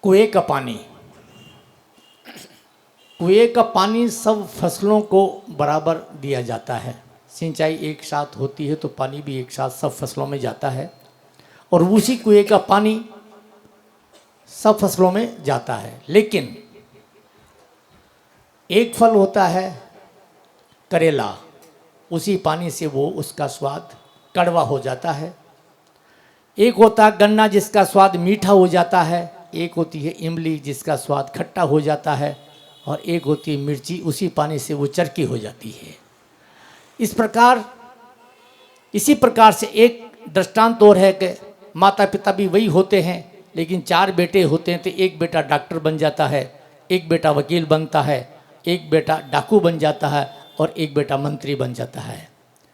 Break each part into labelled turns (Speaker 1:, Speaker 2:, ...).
Speaker 1: कुएं का पानी, कुएं का पानी सब फसलों को बराबर दिया जाता है। सिंचाई एक साथ होती है तो पानी भी एक साथ सब फसलों में जाता है, और उसी कुएं का पानी सब फसलों में जाता है। लेकिन एक फल होता है करेला, उसी पानी से वो उसका स्वाद कड़वा हो जाता है। एक होता है गन्ना जिसका स्वाद मीठा हो जाता है, एक होती है इमली जिसका स्वाद खट्टा हो जाता है, और एक होती है मिर्ची, उसी पानी से वो चरकी हो जाती है। इसी प्रकार से एक दृष्टांत और है कि माता पिता भी वही होते हैं, लेकिन 4 बेटे होते हैं तो एक बेटा डॉक्टर बन जाता है, एक बेटा वकील बनता है, एक बेटा डाकू बन जाता है, और एक बेटा मंत्री बन जाता है।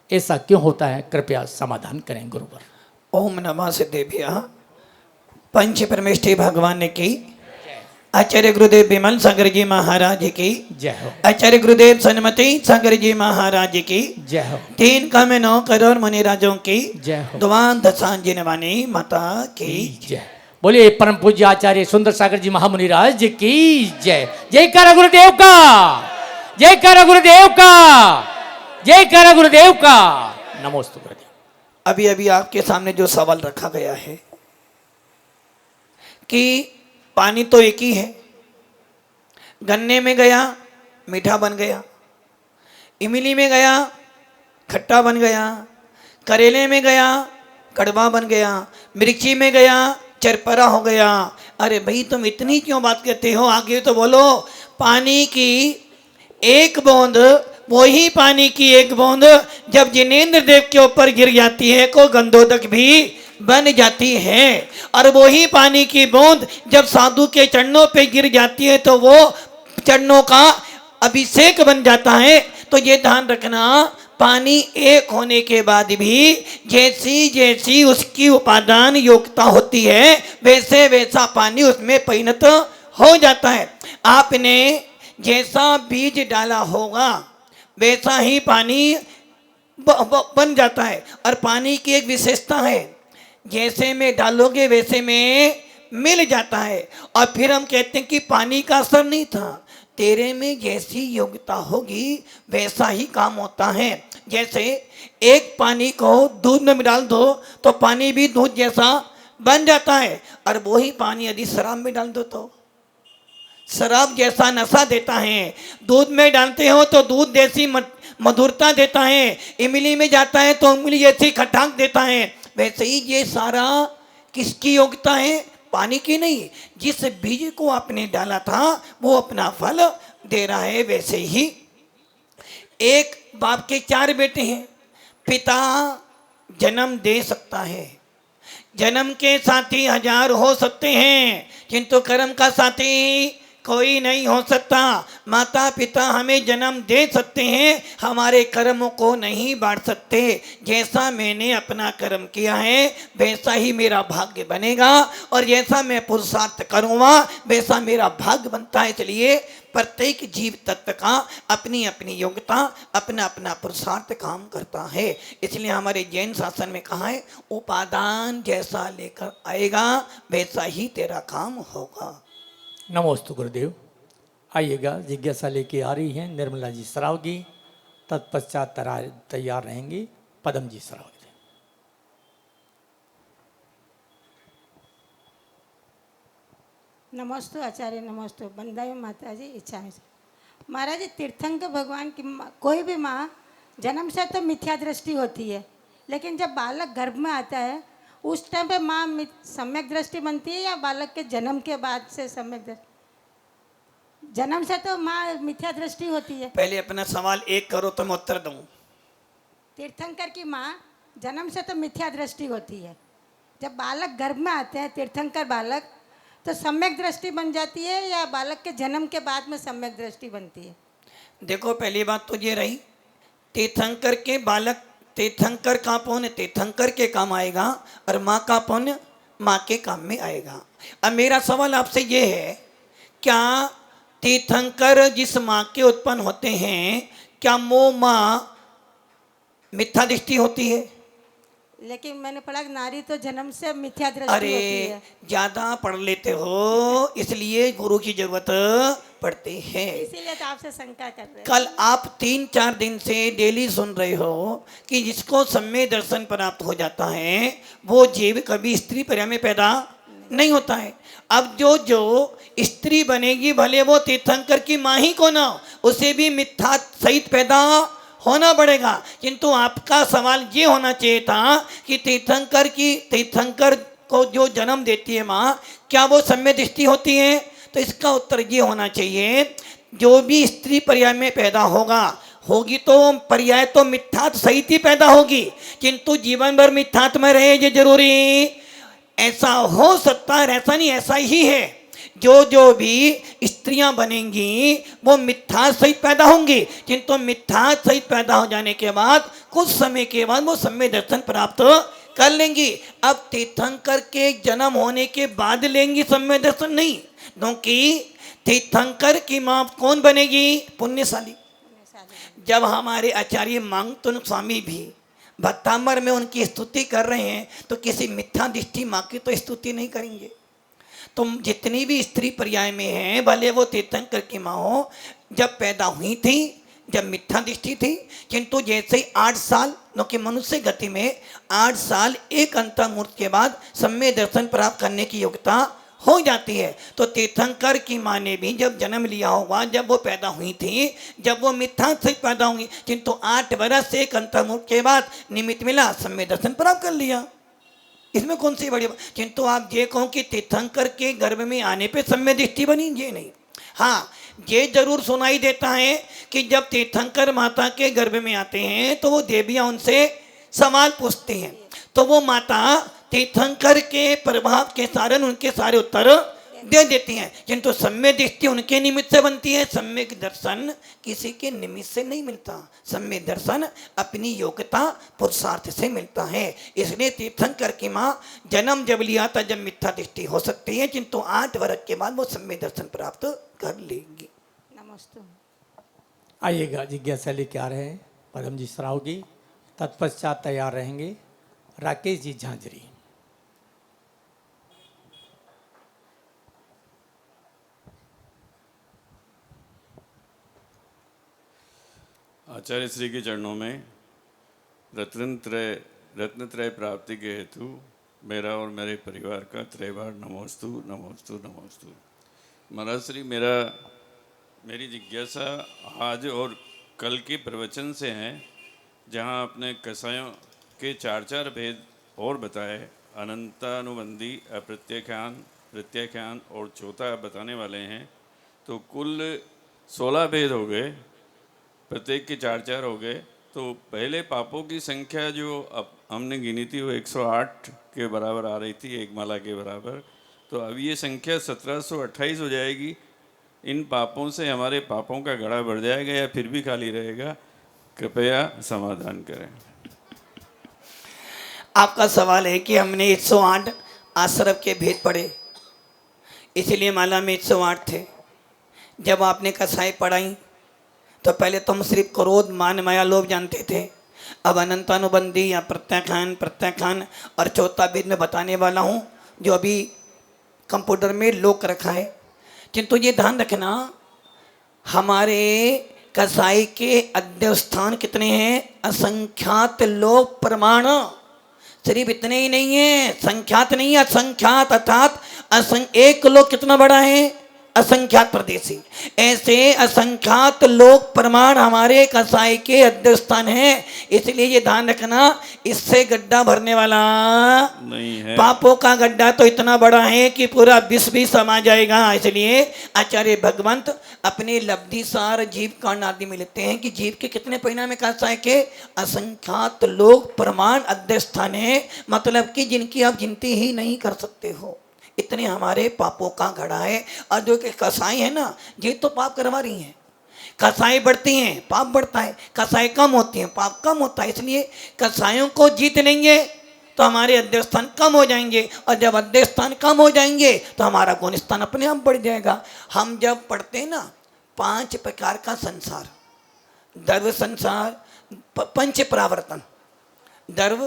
Speaker 1: ऐसा क्यों होता है, कृपया समाधान करें गुरुवर।
Speaker 2: ओम नमः सिद्धेभ्यः। पंच परमेष्ठी भगवान की, आचार्य गुरुदेव विमल सागर जी महाराज की
Speaker 1: जय हो।
Speaker 2: आचार्य गुरुदेव सन्मति सागर जी महाराज की
Speaker 1: जय हो।
Speaker 2: 3 कम 9 करोड़ मुनिराजों की
Speaker 1: जय हो।
Speaker 2: दुआन दसांजन वाणी माता की
Speaker 1: जय। बोलिए परम पूज्य आचार्य सुंदर सागर जी महामुनिराज की जय। जय करा गुरुदेव का, जय करा गुरुदेव का, जय करा गुरुदेव का। नमोस्तु गुरुदेव।
Speaker 2: अभी अभी आपके सामने जो सवाल रखा गया है कि पानी तो एक ही है, गन्ने में गया मीठा बन गया, इमली में गया खट्टा बन गया, करेले में गया कड़वा बन गया, मिर्ची में गया चरपरा हो गया। अरे भाई तुम इतनी क्यों बात करते हो, आगे तो बोलो। पानी की एक बूंद, वही पानी की एक बूंद जब जिनेंद्र देव के ऊपर गिर जाती है को गंधोदक भी बन जाती है, और वही पानी की बूंद जब साधु के चरणों पे गिर जाती है तो वो चरणों का अभिषेक बन जाता है। तो ये ध्यान रखना, पानी एक होने के बाद भी जैसी जैसी उसकी उपादान योग्यता होती है वैसे वैसा पानी उसमें परिणत हो जाता है। आपने जैसा बीज डाला होगा वैसा ही पानी बन जाता है। और पानी की एक विशेषता है, जैसे में डालोगे वैसे में मिल जाता है। और फिर हम कहते हैं कि पानी का असर नहीं था, तेरे में जैसी योग्यता होगी वैसा ही काम होता है। जैसे एक पानी को दूध में डाल दो तो पानी भी दूध जैसा बन जाता है, और वही पानी यदि शराब में डाल दो तो शराब जैसा नशा देता है। दूध में डालते हो तो दूध जैसी मधुरता देता है, इमली में जाता है तो इमली जैसी खटाक देता है। वैसे ही ये सारा किसकी योग्यता है, पानी की नहीं। जिस बीज को आपने डाला था वो अपना फल दे रहा है। वैसे ही एक बाप के 4 बेटे हैं, पिता जन्म दे सकता है, जन्म के साथी 1000 हो सकते हैं किंतु कर्म का साथी कोई नहीं हो सकता। माता पिता हमें जन्म दे सकते हैं, हमारे कर्मों को नहीं बांट सकते। जैसा मैंने अपना कर्म किया है वैसा ही मेरा भाग्य बनेगा, और जैसा मैं पुरुषार्थ करूँगा वैसा मेरा भाग्य बनता है। इसलिए प्रत्येक जीव तत्व का अपनी अपनी योग्यता, अपना अपना पुरुषार्थ काम करता है। इसलिए हमारे जैन शासन में कहा है, उपादान जैसा लेकर आएगा वैसा ही तेरा काम होगा।
Speaker 1: नमोस्तु गुरुदेव। आइएगा, जिज्ञासा लेके आ रही हैं निर्मला जी सरावगी, तत्पश्चात तैयार रहेंगी पदम जी सरावगी।
Speaker 3: नमस्ते आचार्य, नमस्ते बंदाई माता जी। इच्छा है महाराज जी, तीर्थंकर भगवान की कोई भी माँ जन्म से तो मिथ्या दृष्टि होती है, लेकिन जब बालक गर्भ में आता है उस टाइम पे माँ सम्यक दृष्टि बनती है, या बालक के जन्म के बाद से सम्यक दृष्टि? जन्म से तो माँ मिथ्या दृष्टि होती है।
Speaker 2: पहले अपना सवाल एक करो तो मैं उत्तर दूं।
Speaker 3: तीर्थंकर की माँ जन्म से तो मिथ्या दृष्टि होती है, जब बालक गर्भ में आते हैं तीर्थंकर बालक तो सम्यक दृष्टि बन जाती है, या बालक के जन्म के बाद में सम्यक दृष्टि बनती है?
Speaker 2: देखो, पहली बात तो ये रही, तीर्थंकर के बालक, तीर्थंकर का पुण्य तीर्थंकर के काम आएगा और माँ का पुण्य माँ के काम में आएगा। अब मेरा सवाल आपसे ये है, क्या तीर्थंकर जिस माँ के उत्पन्न होते हैं क्या वो माँ मिथ्या दृष्टि होती है?
Speaker 3: लेकिन मैंने पढ़ा कि नारी तो जन्म से मिथ्या दृष्टि
Speaker 2: अरे
Speaker 3: होती है।
Speaker 2: ज्यादा पढ़ लेते हो इसलिए गुरु की जरूरत पड़ती है।
Speaker 3: इसीलिए तो आपसे शंका कर रहे हैं।
Speaker 2: कल आप 3-4 दिन से डेली सुन रहे हो कि जिसको सम्य दर्शन प्राप्त हो जाता है वो जीव कभी स्त्री पर्याय में पैदा नहीं होता है। अब जो जो स्त्री बनेगी भले वो तीर्थंकर की माँ ही को ना, उसे भी मिथ्या सहित पैदा होना पड़ेगा। किंतु आपका सवाल ये होना चाहिए था कि तीर्थंकर को जो जन्म देती है माँ, क्या वो सम्य दृष्टि होती है? तो इसका उत्तर ये होना चाहिए, जो भी स्त्री पर्याय में पैदा होगी तो पर्याय तो मिथ्यात्व सहित ही पैदा होगी, किंतु जीवन भर मिथ्यात्व में रहे ये जरूरी ऐसा हो सकता है? ऐसा नहीं, ऐसा ही है। जो भी स्त्रियां बनेंगी वो मिथ्या सहित पैदा होंगी, किंतु मिथ्या सहित पैदा हो जाने के बाद कुछ समय के बाद वो सम्य दर्शन प्राप्त कर लेंगी। अब तीर्थंकर के जन्म होने के बाद लेंगी सम्य दर्शन नहीं, क्योंकि तीर्थंकर की मां कौन बनेगी? पुण्यशाली। जब हमारे आचार्य मांगतुन स्वामी भी भत्तामर में उनकी स्तुति कर रहे हैं तो किसी मिथ्या दृष्टि मां की तो स्तुति नहीं करेंगे। तुम जितनी भी स्त्री पर्याय में हैं, भले वो तीर्थंकर की माँ हो, जब पैदा हुई थी जब मिथ्या दृष्टि थी, किंतु जैसे 8 साल क्योंकि मनुष्य गति में 8 साल एक अंतर्मुहूर्त के बाद सम्य दर्शन प्राप्त करने की योग्यता हो जाती है। तो तीर्थंकर की माँ ने भी जब जन्म लिया होगा, जब वो पैदा हुई थी, जब वो मिथ्या से पैदा हुई, किंतु 8 वर्ष से एक अंतर्मुहूर्त के बाद निमित्त मिला, सम्य दर्शन प्राप्त कर लिया। इसमें कौन सी बड़ी बात? किंतु आप ये कहो कि तीर्थंकर के गर्भ में आने पे सम्य दृष्टि बनी, ये नहीं। हाँ, ये जरूर सुनाई देता है कि जब तीर्थंकर माता के गर्भ में आते हैं तो वो देवियां उनसे सवाल पूछती हैं, तो वो माता तीर्थंकर के प्रभाव के कारण उनके सारे उत्तर दे देती हैं, किंतु सम्य दृष्टि उनके निमित्त से बनती है। सम्यक दर्शन किसी के निमित्त से नहीं मिलता, सम्य दर्शन अपनी योग्यता पुरुषार्थ से मिलता है। इसलिए तीर्थंकर की माँ जन्म जब लिया था जब मिथ्या दृष्टि हो सकती है, किंतु 8 वर्ष के बाद वो सम्य दर्शन प्राप्त कर लेंगी।
Speaker 3: नमस्ते।
Speaker 1: आइएगा, जिज्ञासा लेके आ रहे हैं परम जी सराव जी, तत्पश्चात तैयार रहेंगे राकेश जी झांझरी।
Speaker 4: आचार्य श्री के चरणों में रत्नत्रय प्राप्ति के हेतु मेरा और मेरे परिवार का त्रैवार नमोस्तु नमोस्तु नमोस्तु। महाराज श्री, मेरी जिज्ञासा आज और कल के प्रवचन से है, जहाँ आपने कसायों के 4 भेद और बताए, अनंतानुबंधी, अप्रत्याख्यान, प्रत्याख्यान और चौथा बताने वाले हैं, तो कुल 16 भेद हो गए, प्रत्येक के 4 हो गए। तो पहले पापों की संख्या जो अब हमने गिनी थी वो 108 के बराबर आ रही थी, एक माला के बराबर। तो अब ये संख्या 1728 हो जाएगी। इन पापों से हमारे पापों का घड़ा बढ़ जाएगा या फिर भी खाली रहेगा? कृपया समाधान करें।
Speaker 2: आपका सवाल है कि हमने 108 आश्रम के भेद पढ़े, इसलिए माला में 108 थे। जब आपने कसाई पढ़ाई तो पहले तुम सिर्फ क्रोध, मान, माया, लोभ जानते थे। अब अनंतानुबंधी या प्रत्याख्यान और चौथा भेद में बताने वाला हूँ, जो अभी कंप्यूटर में लोक रखा है। किंतु ये ध्यान रखना, हमारे कसाई के अध्यवस्थान कितने हैं? असंख्यात लोक प्रमाण। सिर्फ इतने ही नहीं है, संख्यात नहीं है, असंख्यात, अर्थात एक लोक कितना बड़ा है? असंख्यात प्रदेशी। ऐसे असंख्यात लोक प्रमाण हमारे कसाई के अध्यस्थान है। इसलिए ये ध्यान रखना, इससे गड्ढा भरने वाला
Speaker 4: नहीं है।
Speaker 2: पापों का गड्ढा तो इतना बड़ा है कि पूरा विश्व भी समा जाएगा। इसलिए आचार्य भगवंत अपने लब्धि सार जीव कांड आदि में लेते हैं कि जीव के कितने परिणाम है कसाई के? असंख्यात लोक प्रमाण अध्यस्थान है, मतलब कि जिनकी आप गिनती ही नहीं कर सकते हो, इतने हमारे पापों का घड़ा है। और जो कि कसाई है ना, ये तो पाप करवा रही हैं। कसाई बढ़ती हैं, पाप बढ़ता है, कसाई कम होती हैं, पाप कम होता है। इसलिए कसाइयों को जीत लेंगे तो हमारे अध्यस्थान कम हो जाएंगे, और जब अध्यस्थान कम हो जाएंगे तो हमारा गुण स्थान अपने आप बढ़ जाएगा। हम जब पढ़ते हैं ना 5 प्रकार का संसार, दर्व संसार, पंच परावर्तन, दर्व,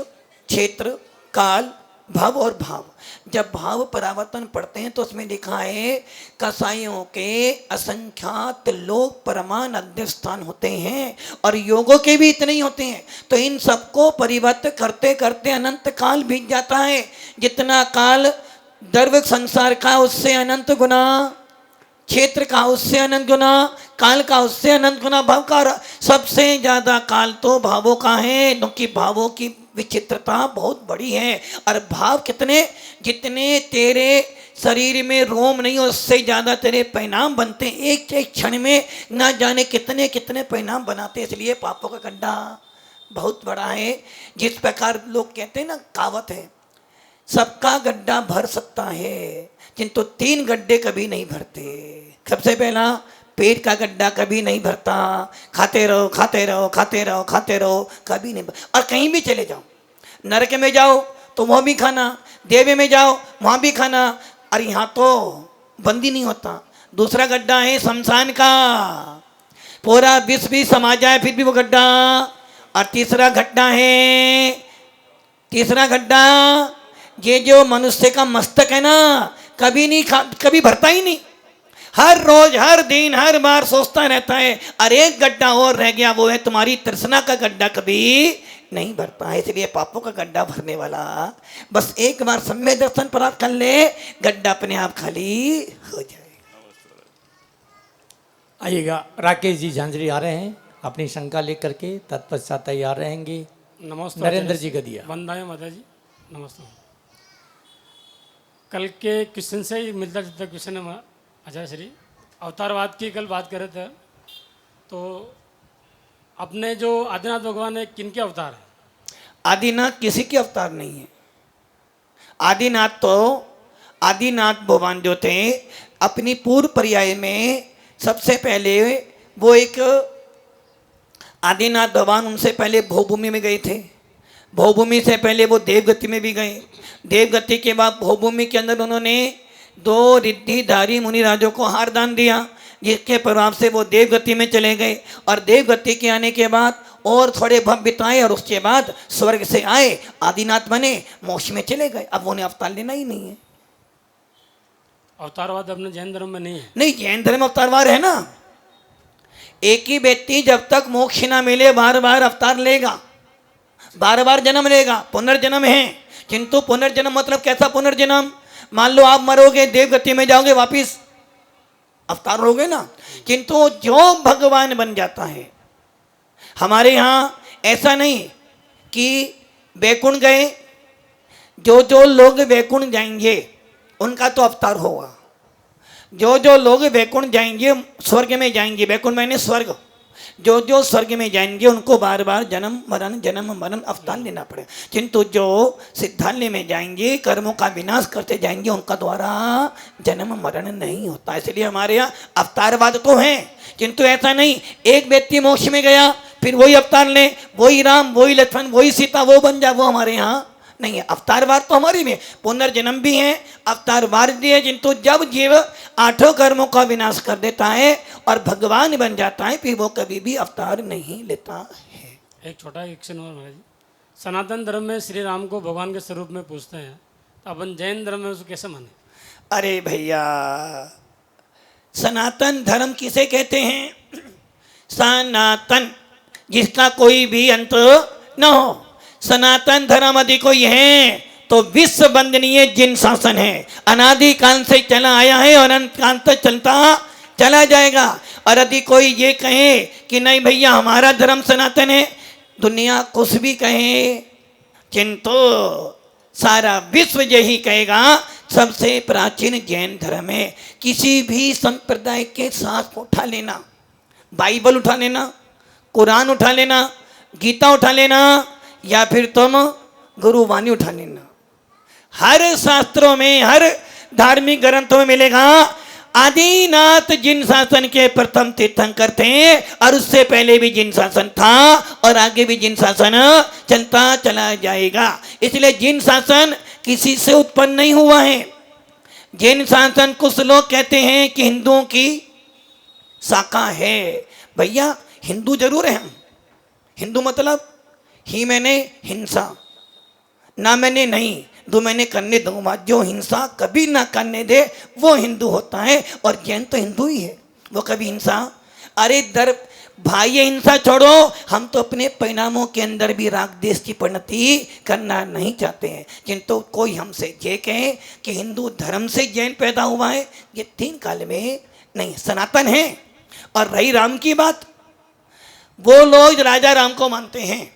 Speaker 2: क्षेत्र, काल, भव और भाव। जब भाव परावर्तन पढ़ते हैं तो उसमें लिखा है कसाइयों के असंख्यात लोग परमान अध्यस्थान होते हैं और योगों के भी इतने ही होते हैं। तो इन सबको परिवर्तित करते करते अनंत काल बीत जाता है। जितना काल द्रव्य संसार का उससे अनंत गुना, क्षेत्र का उससे अनंत गुना, काल का उससे अनंत गुना, भाव का सबसे ज्यादा काल तो भावों का है, क्योंकि भावों की विचित्रता बहुत बड़ी है। और भाव कितने, जितने तेरे शरीर में रोम नहीं उससे ज्यादा तेरे परिणाम बनते हैं। एक एक क्षण में ना जाने कितने कितने परिणाम बनाते। इसलिए पापों का गड्ढा बहुत बड़ा है। जिस प्रकार लोग कहते हैं ना, कहावत है, सबका गड्ढा भर सकता है किंतु 3 गड्ढे कभी नहीं भरते। सबसे पहला पेट का गड्ढा कभी नहीं भरता, खाते रहो खाते रहो खाते रहो खाते रहो, कभी नहीं और कहीं भी चले जाओ, नरक में जाओ तो वहाँ भी खाना, देवे में जाओ वहाँ भी खाना, और यहाँ तो बंदी नहीं होता। दूसरा गड्ढा है शमशान का, पूरा विष भी समा जाए फिर भी वो गड्ढा। और तीसरा गड्ढा है, तीसरा गड्ढा ये जो मनुष्य का मस्तक है ना, कभी भरता ही नहीं। हर रोज हर दिन हर बार सोचता रहता है और एक गड्ढा और रह गया, वो है तुम्हारी तृष्णा का गड्ढा, कभी नहीं भरता है। इसलिए पापों का गड्ढा भरने वाला बस एक बार सम्य दर्शन प्राप्त कर ले, गड्ढा अपने आप खाली हो जाए।
Speaker 1: आइएगा, राकेश जी झांझरी आ रहे हैं अपनी शंका लेकर के, तत्पश्चात तैयार रहेंगे
Speaker 5: नमस्ते
Speaker 1: नरेंद्र जी गदिया।
Speaker 5: वंदना माता जी, नमस्ते। कल के क्वेश्चन से ही मिलता जुलता क्वेश्चन है आचार्य श्री। अवतारवाद की कल बात कर रहे थे, तो अपने जो आदिनाथ भगवान है किनके अवतार है?
Speaker 2: आदिनाथ किसी के अवतार नहीं है। आदिनाथ भगवान जो थे अपनी पूर्व पर्याय में सबसे पहले वो एक आदिनाथ भगवान, उनसे पहले भवभूमि में गए थे। भवभूमि से पहले वो देवगति में भी गए। देवगति के बाद भवभूमि के अंदर उन्होंने 2 रिद्धिधारी मुनिराजों को हार दान दिया, जिसके प्रभाव से वो देवगति में चले गए। और देवगति के आने के बाद और थोड़े भव बिताए और उसके बाद स्वर्ग से आए, आदिनाथ बने, मोक्ष में चले गए। अब उन्हें अवतार लेना ही नहीं है।
Speaker 5: अवतारवाद अपने जैन धर्म में नहीं है?
Speaker 2: नहीं, जैन धर्म अवतारवाद है ना। एक ही व्यक्ति जब तक मोक्ष ना मिले बार बार अवतार लेगा, बार बार जन्म लेगा। पुनर्जन्म है, किंतु पुनर्जन्म मतलब कैसा पुनर्जन्म? मान लो आप मरोगे, देवगति में जाओगे, वापिस अवतार होगे ना। किंतु जो भगवान बन जाता है, हमारे यहाँ ऐसा नहीं कि वैकुंठ गए, जो लोग वैकुंठ जाएंगे उनका तो अवतार होगा। जो लोग वैकुंठ जाएंगे, स्वर्ग में जाएंगे, वैकुंठ मैंने स्वर्ग, जो स्वर्ग में जाएंगे उनको बार बार जन्म मरण अवतार लेना पड़े। किंतु जो सिद्धालय में जाएंगे, कर्मों का विनाश करते जाएंगे, उनका द्वारा जन्म मरण नहीं होता। इसलिए हमारे यहाँ अवतारवाद तो है, किंतु ऐसा नहीं एक व्यक्ति मोक्ष में गया फिर वही अवतार ले, वही राम वही लक्ष्मण वही सीता वो बन जा, वो हमारे यहाँ नहीं है। अवतारवाद तो हमारे में पुनर्जन्म भी है, अवतारवाद भी है, किंतु जब जीव 8 कर्मों का विनाश कर देता है और भगवान बन जाता है, फिर वो कभी भी अवतार नहीं लेता है।
Speaker 5: एक छोटा क्वेश्चन और महाराज जी, सनातन धर्म में श्री राम को भगवान के स्वरूप में पूछते हैं, तो अपन जैन धर्म में उसको कैसे माने?
Speaker 2: अरे भैया, सनातन धर्म किसे कहते हैं? सनातन, जिसका कोई भी अंत न हो। सनातन धर्म यदि कोई है तो विश्व वंदनीय जिन शासन है, अनादि काल से चला आया है और अनंत काल तक चलता चला जाएगा। और यदि कोई ये कहे कि नहीं भैया हमारा धर्म सनातन है, दुनिया कुछ भी कहे, किंतु सारा विश्व यही कहेगा सबसे प्राचीन जैन धर्म है। किसी भी संप्रदाय के साथ उठा लेना, बाइबल उठा लेना, कुरान उठा लेना, गीता उठा लेना, या फिर तुम गुरुवाणी उठा लेना, हर शास्त्रों में हर धार्मिक ग्रंथों में मिलेगा आदिनाथ जिन शासन के प्रथम तीर्थंकर थे, और उससे पहले भी जिन शासन था और आगे भी जिन शासन चलता चला जाएगा। इसलिए जिन शासन किसी से उत्पन्न नहीं हुआ है। जिन शासन कुछ लोग कहते हैं कि हिंदुओं की शाखा है। भैया हिंदू जरूर है हम, हिंदू मतलब ही मैंने हिंसा, ना मैंने नहीं, 2 महीने करने दूंगा। जो हिंसा कभी ना करने दे वो हिंदू होता है, और जैन तो हिंदू ही है, वो कभी हिंसा। अरे दर भाई ये हिंसा छोड़ो, हम तो अपने परिणामों के अंदर भी राग देश की परिणति करना नहीं चाहते हैं। किंतु कोई हमसे ये कहे कि हिंदू धर्म से जैन पैदा हुआ है, ये 3 काल में नहीं, सनातन है। और रही राम की बात, वो लोग राजा राम को मानते हैं।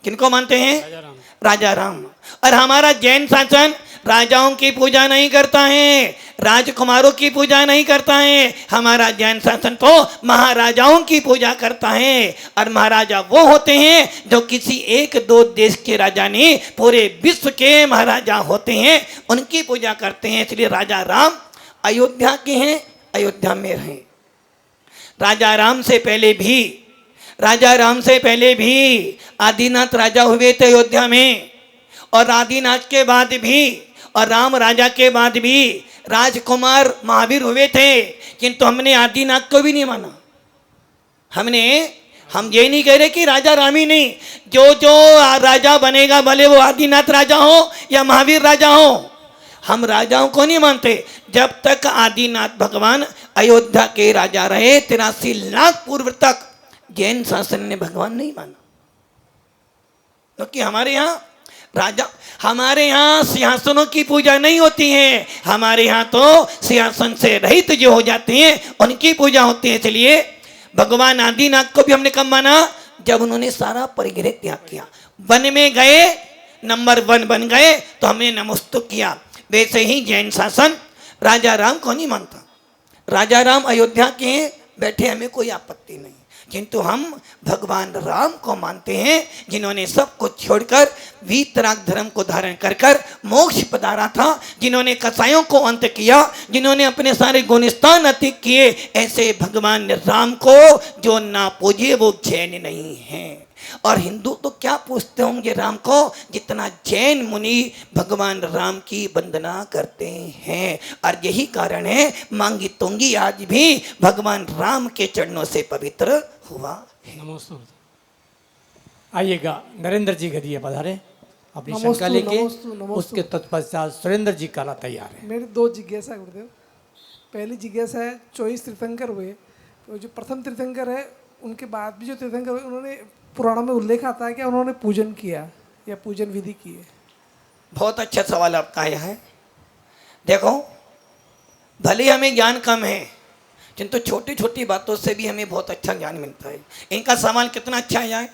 Speaker 2: किनको मानते हैं?
Speaker 5: राजा राम।
Speaker 2: राजा राम। और हमारा जैन शासन राजाओं की पूजा नहीं करता है, राजकुमारों की पूजा नहीं करता है। हमारा जैन शासन तो महाराजाओं की पूजा करता है। और महाराजा वो होते हैं जो किसी 1-2 देश के राजा नहीं, पूरे विश्व के महाराजा होते हैं, उनकी पूजा करते हैं। इसलिए राजा राम अयोध्या के हैं, अयोध्या में रहे। राजा राम से पहले भी आदिनाथ राजा हुए थे अयोध्या में, और आदिनाथ के बाद भी और राम राजा के बाद भी राजकुमार महावीर हुए थे। किंतु हमने आदिनाथ को भी नहीं माना। हम ये नहीं कह रहे कि राजा राम ही नहीं, जो राजा बनेगा, भले वो आदिनाथ राजा हो या महावीर राजा हो, हम राजाओं को नहीं मानते। जब तक आदिनाथ भगवान अयोध्या के राजा रहे, 83 लाख पूर्व तक जैन शासन ने भगवान नहीं माना। क्योंकि हमारे यहाँ सिंहासनों की पूजा नहीं होती है। हमारे यहाँ तो सिंहासन से रहित जो हो जाते हैं उनकी पूजा होती है। इसलिए भगवान आदिनाथ को भी हमने कब माना? जब उन्होंने सारा परिग्रह त्याग किया, वन में गए, नंबर 1 बन गए, तो हमने नमस्तुक किया। वैसे ही जैन शासन राजा राम को नहीं मानता। राजा राम अयोध्या के बैठे, हमें कोई आपत्ति नहीं, किंतु हम भगवान राम को मानते हैं, जिन्होंने सब कुछ छोड़कर वीतराग धर्म को धारण कर मोक्ष पधारा था, जिन्होंने कसाईयों को अंत किया, जिन्होंने अपने सारे गुणस्थान अतीत किए। ऐसे भगवान राम को जो ना पूजे वो जैन नहीं है। और हिंदू तो क्या पूछते होंगे राम को, जितना जैन मुनि भगवान राम की वंदना करते हैं। और यही कारण है मांगी तुंगी आज भी भगवान राम के चरणों से पवित्र हुआ है।
Speaker 5: नमस्ते।
Speaker 1: आइएगा, नरेंद्र जी गदिए पधारे अपनी
Speaker 6: नमोस्तु,
Speaker 1: शंका लेके।
Speaker 6: नमोस्तु, नमोस्तु।
Speaker 1: उसके तत्पश्चात सुरेंद्र जी काला तैयार है।
Speaker 6: मेरी 2 जिज्ञासा गुरुदेव। पहली जिज्ञासा है, 24 तीर्थंकर हुए, तो जो प्रथम तीर्थंकर है उनके बाद भी जो तीर्थंकर हुए, उन्होंने पुराणों में उल्लेख आता है कि उन्होंने पूजन किया या पूजन विधि की है?
Speaker 2: बहुत अच्छा सवाल आपका आया है। देखो, भले हमें ज्ञान कम है, किंतु छोटी छोटी बातों से भी हमें बहुत अच्छा ज्ञान मिलता है। इनका सवाल कितना अच्छा आया है,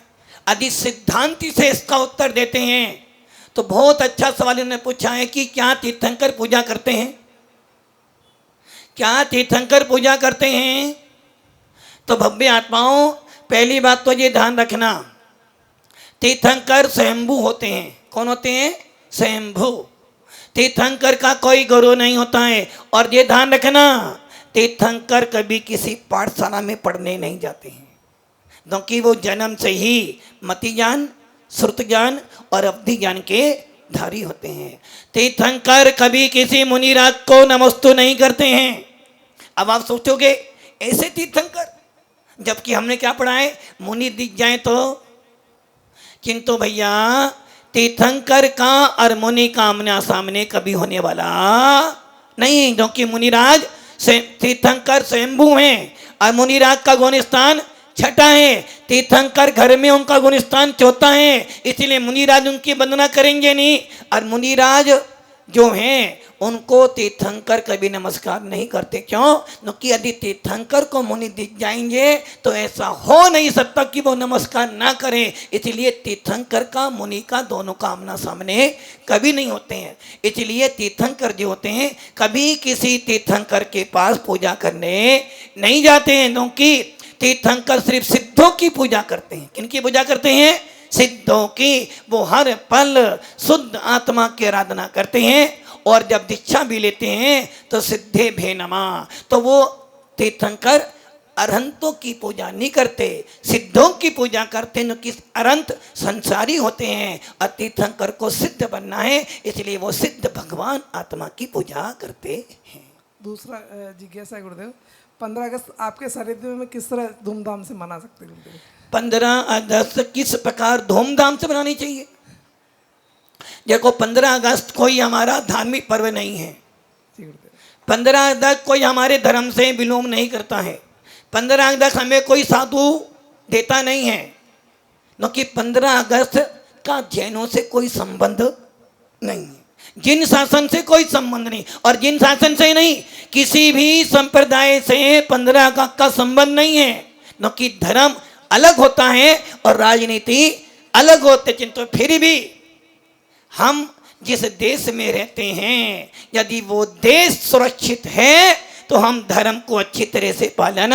Speaker 2: यदि सिद्धांति से इसका उत्तर देते हैं तो बहुत अच्छा सवाल इन्होंने पूछा है कि क्या तीर्थंकर पूजा करते हैं? क्या तीर्थंकर पूजा करते हैं? तो भव्य आत्माओं, पहली बात तो ये ध्यान रखना, तीर्थंकर स्वयंभू होते हैं। कौन होते हैं? स्वयंभू। तीर्थंकर का कोई गुरु नहीं होता है। और ये ध्यान रखना, तीर्थंकर कभी किसी पाठशाला में पढ़ने नहीं जाते हैं, क्योंकि वो जन्म से ही मति ज्ञान, श्रुत ज्ञान और अवधि ज्ञान के धारी होते हैं। तीर्थंकर कभी किसी मुनिराज को नमस्तु नहीं करते हैं। अब आप सोचोगे ऐसे तीर्थंकर, जबकि हमने क्या पढ़ा है, मुनि दिख जाए तो। किंतु भैया तीर्थंकर का और मुनि का आमने सामने कभी होने वाला नहीं, क्योंकि मुनिराज तीर्थंकर स्वयंभू हैं और मुनिराज का गुण स्थान छठा है। तीर्थंकर घर में उनका गुण स्थान चौथा है, इसलिए मुनिराज उनकी वंदना करेंगे नहीं। और मुनिराज जो हैं उनको तीर्थंकर कभी नमस्कार नहीं करते। क्यों? क्योंकि यदि तीर्थंकर को मुनि दिख जाएंगे तो ऐसा हो नहीं सकता कि वो नमस्कार ना करें। इसलिए तीर्थंकर का मुनि का दोनों का आमना सामने कभी नहीं होते हैं। इसलिए तीर्थंकर जो होते हैं कभी किसी तीर्थंकर के पास पूजा करने नहीं जाते हैं, क्योंकि तीर्थंकर सिर्फ सिद्धों की पूजा करते हैं। किनकी पूजा करते हैं? सिद्धों की। वो हर पल शुद्ध आत्मा की आराधना करते हैं, और जब दीक्षा भी लेते हैं तो सिद्धे भे नमा। तो वो तीर्थंकर अरहंतों की पूजा नहीं करते, सिद्धों की पूजा करते हैं, कि अरहंत संसारी होते हैं और तीर्थंकर को सिद्ध बनना है, इसलिए वो सिद्ध भगवान आत्मा की पूजा करते हैं।
Speaker 6: दूसरा जिज्ञासा गुरुदेव, 15 अगस्त आपके सानिध्य में किस तरह धूमधाम से मना सकते हैं गुरुदेव?
Speaker 2: 15 अगस्त किस प्रकार धूमधाम से मनानी चाहिए? देखो 15 अगस्त कोई हमारा धार्मिक पर्व नहीं है।
Speaker 6: जी गुरुदेव।
Speaker 2: 15 अगस्त कोई हमारे धर्म से बिलोंग नहीं करता है। 15 अगस्त हमें कोई साधु देता नहीं है, क्योंकि 15 अगस्त का जैनों से कोई संबंध नहीं है, जिन शासन से कोई संबंध नहीं, और जिन शासन से नहीं, किसी भी संप्रदाय से 15 अगस्त का संबंध नहीं है, क्योंकि धर्म अलग होता है और राजनीति अलग होते, किंतु फिर भी हम जिस देश में रहते हैं, यदि वो देश सुरक्षित है तो हम धर्म को अच्छी तरह से पालन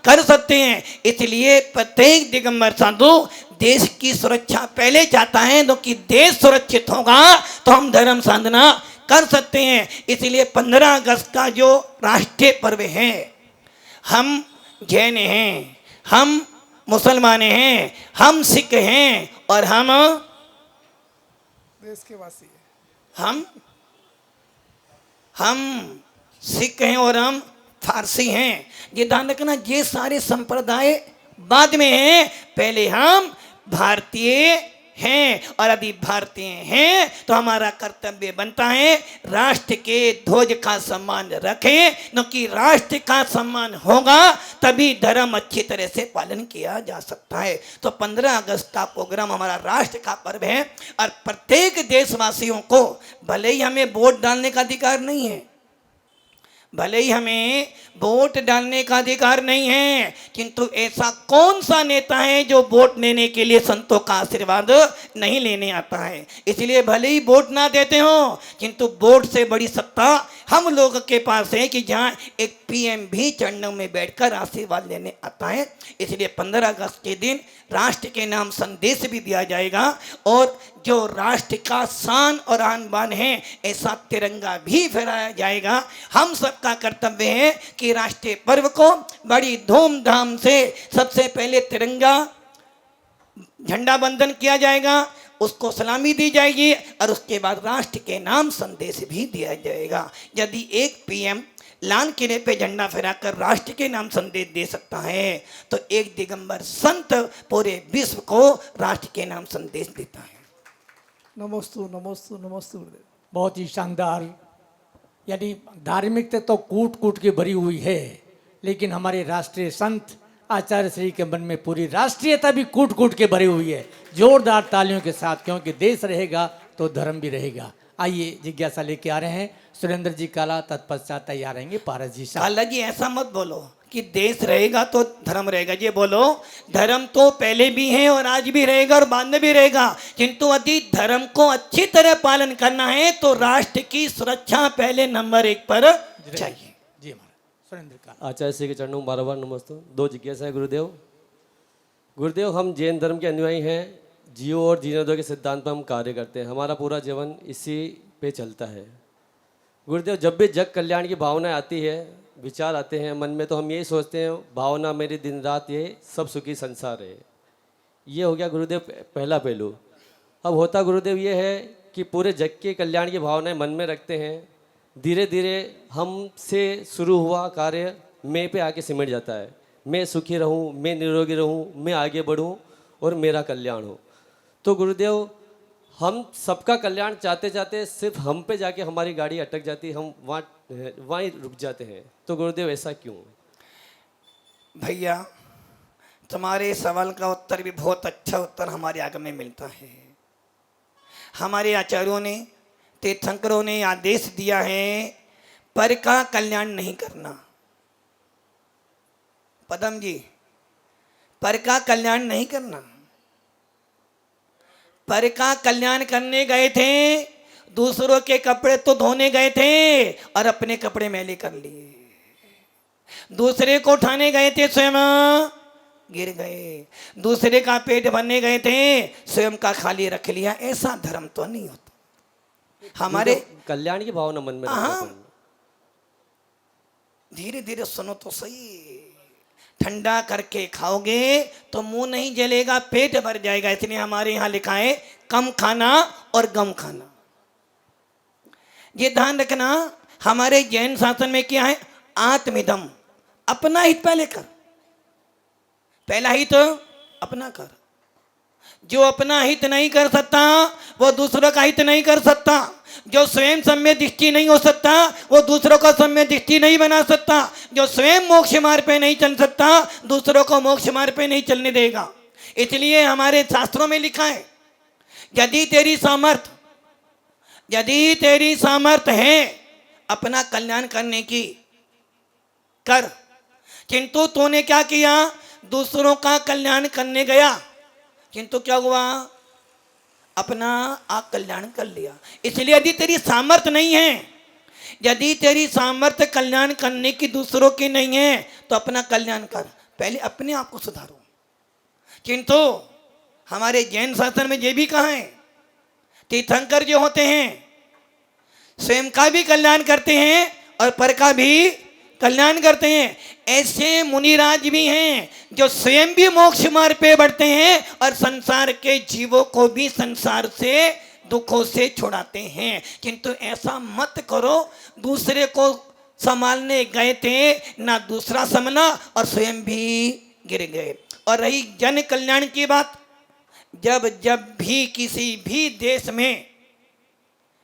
Speaker 2: कर सकते हैं। इसलिए प्रत्येक दिगंबर साधु देश की सुरक्षा पहले चाहता है, क्योंकि देश सुरक्षित होगा तो हम धर्म साधना कर सकते हैं। इसलिए 15 अगस्त का जो राष्ट्रीय पर्व है, हम जैन हैं, हम मुसलमान हैं, हम सिख हैं और हम
Speaker 6: देश के वासी है।
Speaker 2: हम सिख हैं और हम फारसी हैं। ये ध्यान रखना, ये सारे संप्रदाय बाद में हैं, पहले हम भारतीय हैं, और यदि भारतीय हैं तो हमारा कर्तव्य बनता है राष्ट्र के ध्वज का सम्मान रखें, क्योंकि राष्ट्र का सम्मान होगा तभी धर्म अच्छी तरह से पालन किया जा सकता है। तो 15 अगस्त का प्रोग्राम हमारा राष्ट्र का पर्व है, और प्रत्येक देशवासियों को, भले ही हमें वोट डालने का अधिकार नहीं है, भले ही हमें वोट डालने का अधिकार नहीं है, किंतु ऐसा कौन सा नेता है जो वोट लेने के लिए संतों का आशीर्वाद नहीं लेने आता है। इसलिए भले ही वोट ना देते हो, किंतु वोट से बड़ी सत्ता हम लोग के पास है कि जहाँ एक पीएम भी चरणों में बैठकर आशीर्वाद लेने आता है। इसलिए 15 अगस्त के दिन राष्ट्र के नाम संदेश भी दिया जाएगा, और जो राष्ट्र का शान और आन बान है ऐसा तिरंगा भी फहराया जाएगा। हम सबका कर्तव्य है कि राष्ट्रीय पर्व को बड़ी धूमधाम से सबसे पहले तिरंगा झंडा बंधन किया जाएगा, उसको सलामी दी जाएगी, और उसके बाद राष्ट्र के नाम संदेश भी दिया जाएगा। यदि एक पीएम लाल किले पे झंडा फहराकर राष्ट्र के नाम संदेश दे सकता है, तो एक दिगंबर संत पूरे विश्व को राष्ट्र के नाम संदेश देता है।
Speaker 6: नमोस्तु नमोस्तु नमोस्तु गुरुदेव।
Speaker 1: बहुत ही शानदार। यानी धार्मिकता तो कूट कूट के भरी हुई है, लेकिन हमारे राष्ट्रीय संत आचार्य श्री के मन में पूरी राष्ट्रीयता भी कूट कूट के भरी हुई है। जोरदार तालियों के साथ, क्योंकि देश रहेगा तो धर्म भी रहेगा। आइए जिज्ञासा लेके आ रहे हैं सुरेंद्र जी काला, तत्पश्चात तैयार रहेंगे पारस जी शाह।
Speaker 2: काला जी ऐसा मत बोलो कि देश रहेगा तो धर्म रहेगा, ये बोलो धर्म तो पहले भी है और आज भी रहेगा और बाद में भी रहेगा, किंतु यदि धर्म को अच्छी तरह पालन करना है तो राष्ट्र की सुरक्षा पहले नंबर 1 पर चाहिए।
Speaker 1: जी महाराज सुरेंद्र काला।
Speaker 7: आचार्य श्री के चरणों में बार बार नमस्ते। 2 जिज्ञासा है गुरुदेव। गुरुदेव, हम जैन धर्म के अनुयायी हैं, जियो और जीर्णोद्धार के सिद्धांत पर हम कार्य करते हैं, हमारा पूरा जीवन इसी पे चलता है। गुरुदेव, जब भी जग कल्याण की भावना आती है, विचार आते हैं मन में, तो हम यही सोचते हैं भावना मेरी दिन रात ये सब सुखी संसार है। ये हो गया गुरुदेव पहला पहलू। अब होता गुरुदेव ये है कि पूरे जग के कल्याण की भावनाएं मन में रखते हैं, धीरे धीरे हमसे शुरू हुआ कार्य मैं पे आके सिमट जाता है। मैं सुखी रहूं, मैं निरोगी रहूं, मैं आगे बढ़ूं और मेरा कल्याण हो। तो गुरुदेव, हम सबका कल्याण चाहते चाहते सिर्फ हम पे जाके हमारी गाड़ी अटक जाती, हम वहाँ ही रुक जाते हैं। तो गुरुदेव ऐसा क्यों?
Speaker 2: भैया, तुम्हारे सवाल का उत्तर भी बहुत अच्छा उत्तर हमारे आगे में मिलता है। हमारे आचार्यों ने, तीर्थंकरों ने आदेश दिया है पर का कल्याण नहीं करना। पदम जी, पर का कल्याण नहीं करना। पर का कल्याण करने गए थे, दूसरों के कपड़े तो धोने गए थे और अपने कपड़े मैले कर लिए। दूसरे को उठाने गए थे, स्वयं गिर गए। दूसरे का पेट भरने गए थे, स्वयं का खाली रख लिया। ऐसा धर्म तो नहीं होता। हमारे
Speaker 7: कल्याण की भावना मन में रखना।
Speaker 2: धीरे धीरे सुनो तो सही। ठंडा करके खाओगे तो मुंह नहीं जलेगा, पेट भर जाएगा। इसलिए हमारे यहाँ लिखा है कम खाना और गम खाना। ये ध्यान रखना। हमारे जैन शासन में क्या है? आत्मिदम, अपना हित पहले कर। पहला हित अपना कर। जो अपना हित नहीं कर सकता वो दूसरों का हित नहीं कर सकता। जो स्वयं सम्य दृष्टि नहीं हो सकता वो दूसरों को सम्य दृष्टि नहीं बना सकता। जो स्वयं मोक्ष मार्ग पे नहीं चल सकता दूसरों को मोक्ष मार्ग पे नहीं चलने देगा। इसलिए हमारे शास्त्रों में लिखा है, यदि तेरी सामर्थ्य है अपना कल्याण करने की कर, किंतु तूने क्या किया, दूसरों का कल्याण करने गया, किंतु क्या हुआ, अपना आप कल्याण कर लिया। इसलिए यदि तेरी सामर्थ्य नहीं है, यदि तेरी सामर्थ्य कल्याण करने की दूसरों की नहीं है तो अपना कल्याण कर, पहले अपने आप को सुधारो। किंतु हमारे जैन शास्त्र में ये भी कहा है, तीर्थंकर जो होते हैं स्वयं का भी कल्याण करते हैं और पर का भी कल्याण करते हैं। ऐसे मुनिराज भी हैं जो स्वयं भी मोक्ष मार्ग पे बढ़ते हैं और संसार के जीवों को भी संसार से दुखों से छुड़ाते हैं। किंतु ऐसा मत करो, दूसरे को संभालने गए थे ना दूसरा संभला और स्वयं भी गिर गए। और रही जन कल्याण की बात, जब भी किसी भी देश में,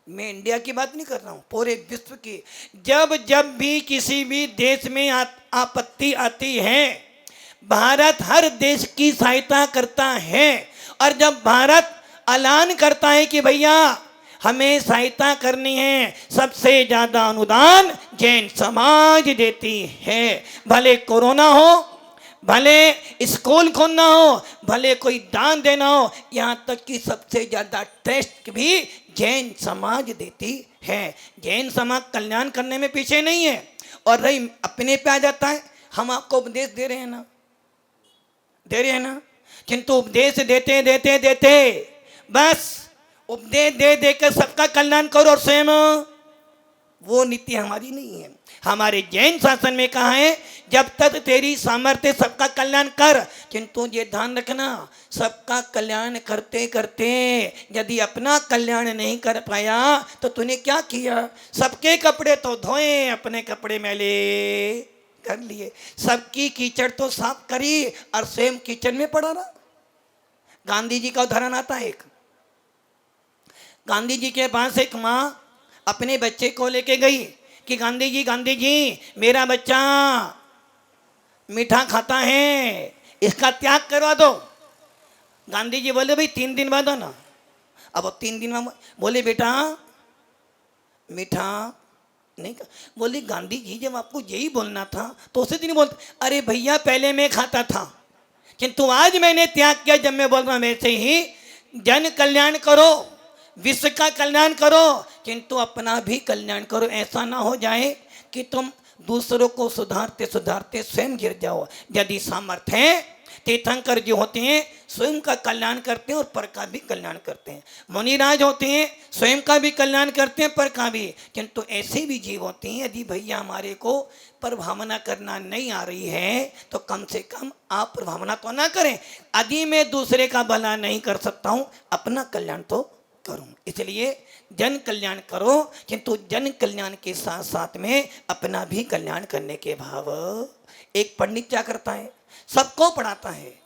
Speaker 2: मैं इंडिया की बात नहीं कर रहा हूं, पूरे विश्व की, जब भी किसी भी देश में आपत्ति आती है, भारत हर देश की सहायता करता है। और जब भारत ऐलान करता है कि भैया हमें सहायता करनी है, सबसे ज्यादा अनुदान जैन समाज देती है। भले कोरोना हो, भले स्कूल खोलना हो, भले कोई दान देना हो, यहाँ तक कि सबसे ज्यादा ट्रस्ट भी जैन समाज देती है। जैन समाज कल्याण करने में पीछे नहीं है। और रही अपने पे आ जाता है, हम आपको उपदेश दे रहे हैं ना, किंतु उपदेश देते बस उपदेश दे कर सबका कल्याण करो और स्वयं, वो नीति हमारी नहीं है। हमारे जैन शासन में कहा है, जब तक तेरी सामर्थ्य सबका कल्याण कर, किंतु ये ध्यान रखना, सबका कल्याण करते करते यदि अपना कल्याण नहीं कर पाया तो तूने क्या किया, सबके कपड़े तो धोए, अपने कपड़े मैले कर लिए, सबकी कीचड़ तो साफ करी और स्वयं कीचड़ में पड़ा रहा। गांधी जी का उदाहरण आता है, एक गांधी जी के पास एक माँ अपने बच्चे को लेके गई कि गांधी जी मेरा बच्चा मीठा खाता है, इसका त्याग करवा दो। गांधी जी बोले भाई 3 दिन बाद आना। अब वो 3 दिन में बोले बेटा मीठा नहीं, बोले गांधी जी जब आपको यही बोलना था तो उसी दिन बोलते, अरे भैया पहले मैं खाता था किंतु आज मैंने त्याग किया। जब मैं बोल रहा हूँ वैसे ही जन कल्याण करो, विश्व का कल्याण करो, किंतु अपना भी कल्याण करो। ऐसा ना हो जाए कि तुम दूसरों को सुधारते सुधारते स्वयं गिर जाओ। यदि सामर्थ्य है, तीर्थंकर जो होते हैं स्वयं का कल्याण करते हैं और पर का भी कल्याण करते हैं। मुनिराज होते हैं स्वयं का भी कल्याण करते हैं पर का भी। किंतु ऐसे भी जीव होते हैं, यदि भैया हमारे को प्रभावना करना नहीं आ रही है तो कम से कम आप प्रभावना तो ना करें। यदि मैं दूसरे का भला नहीं कर सकता हूँ, अपना कल्याण तो करूं। इसलिए जन कल्याण करो, किंतु जन कल्याण के साथ साथ में अपना भी कल्याण करने के भाव। एक पंडित क्या करता है, सबको पढ़ाता है,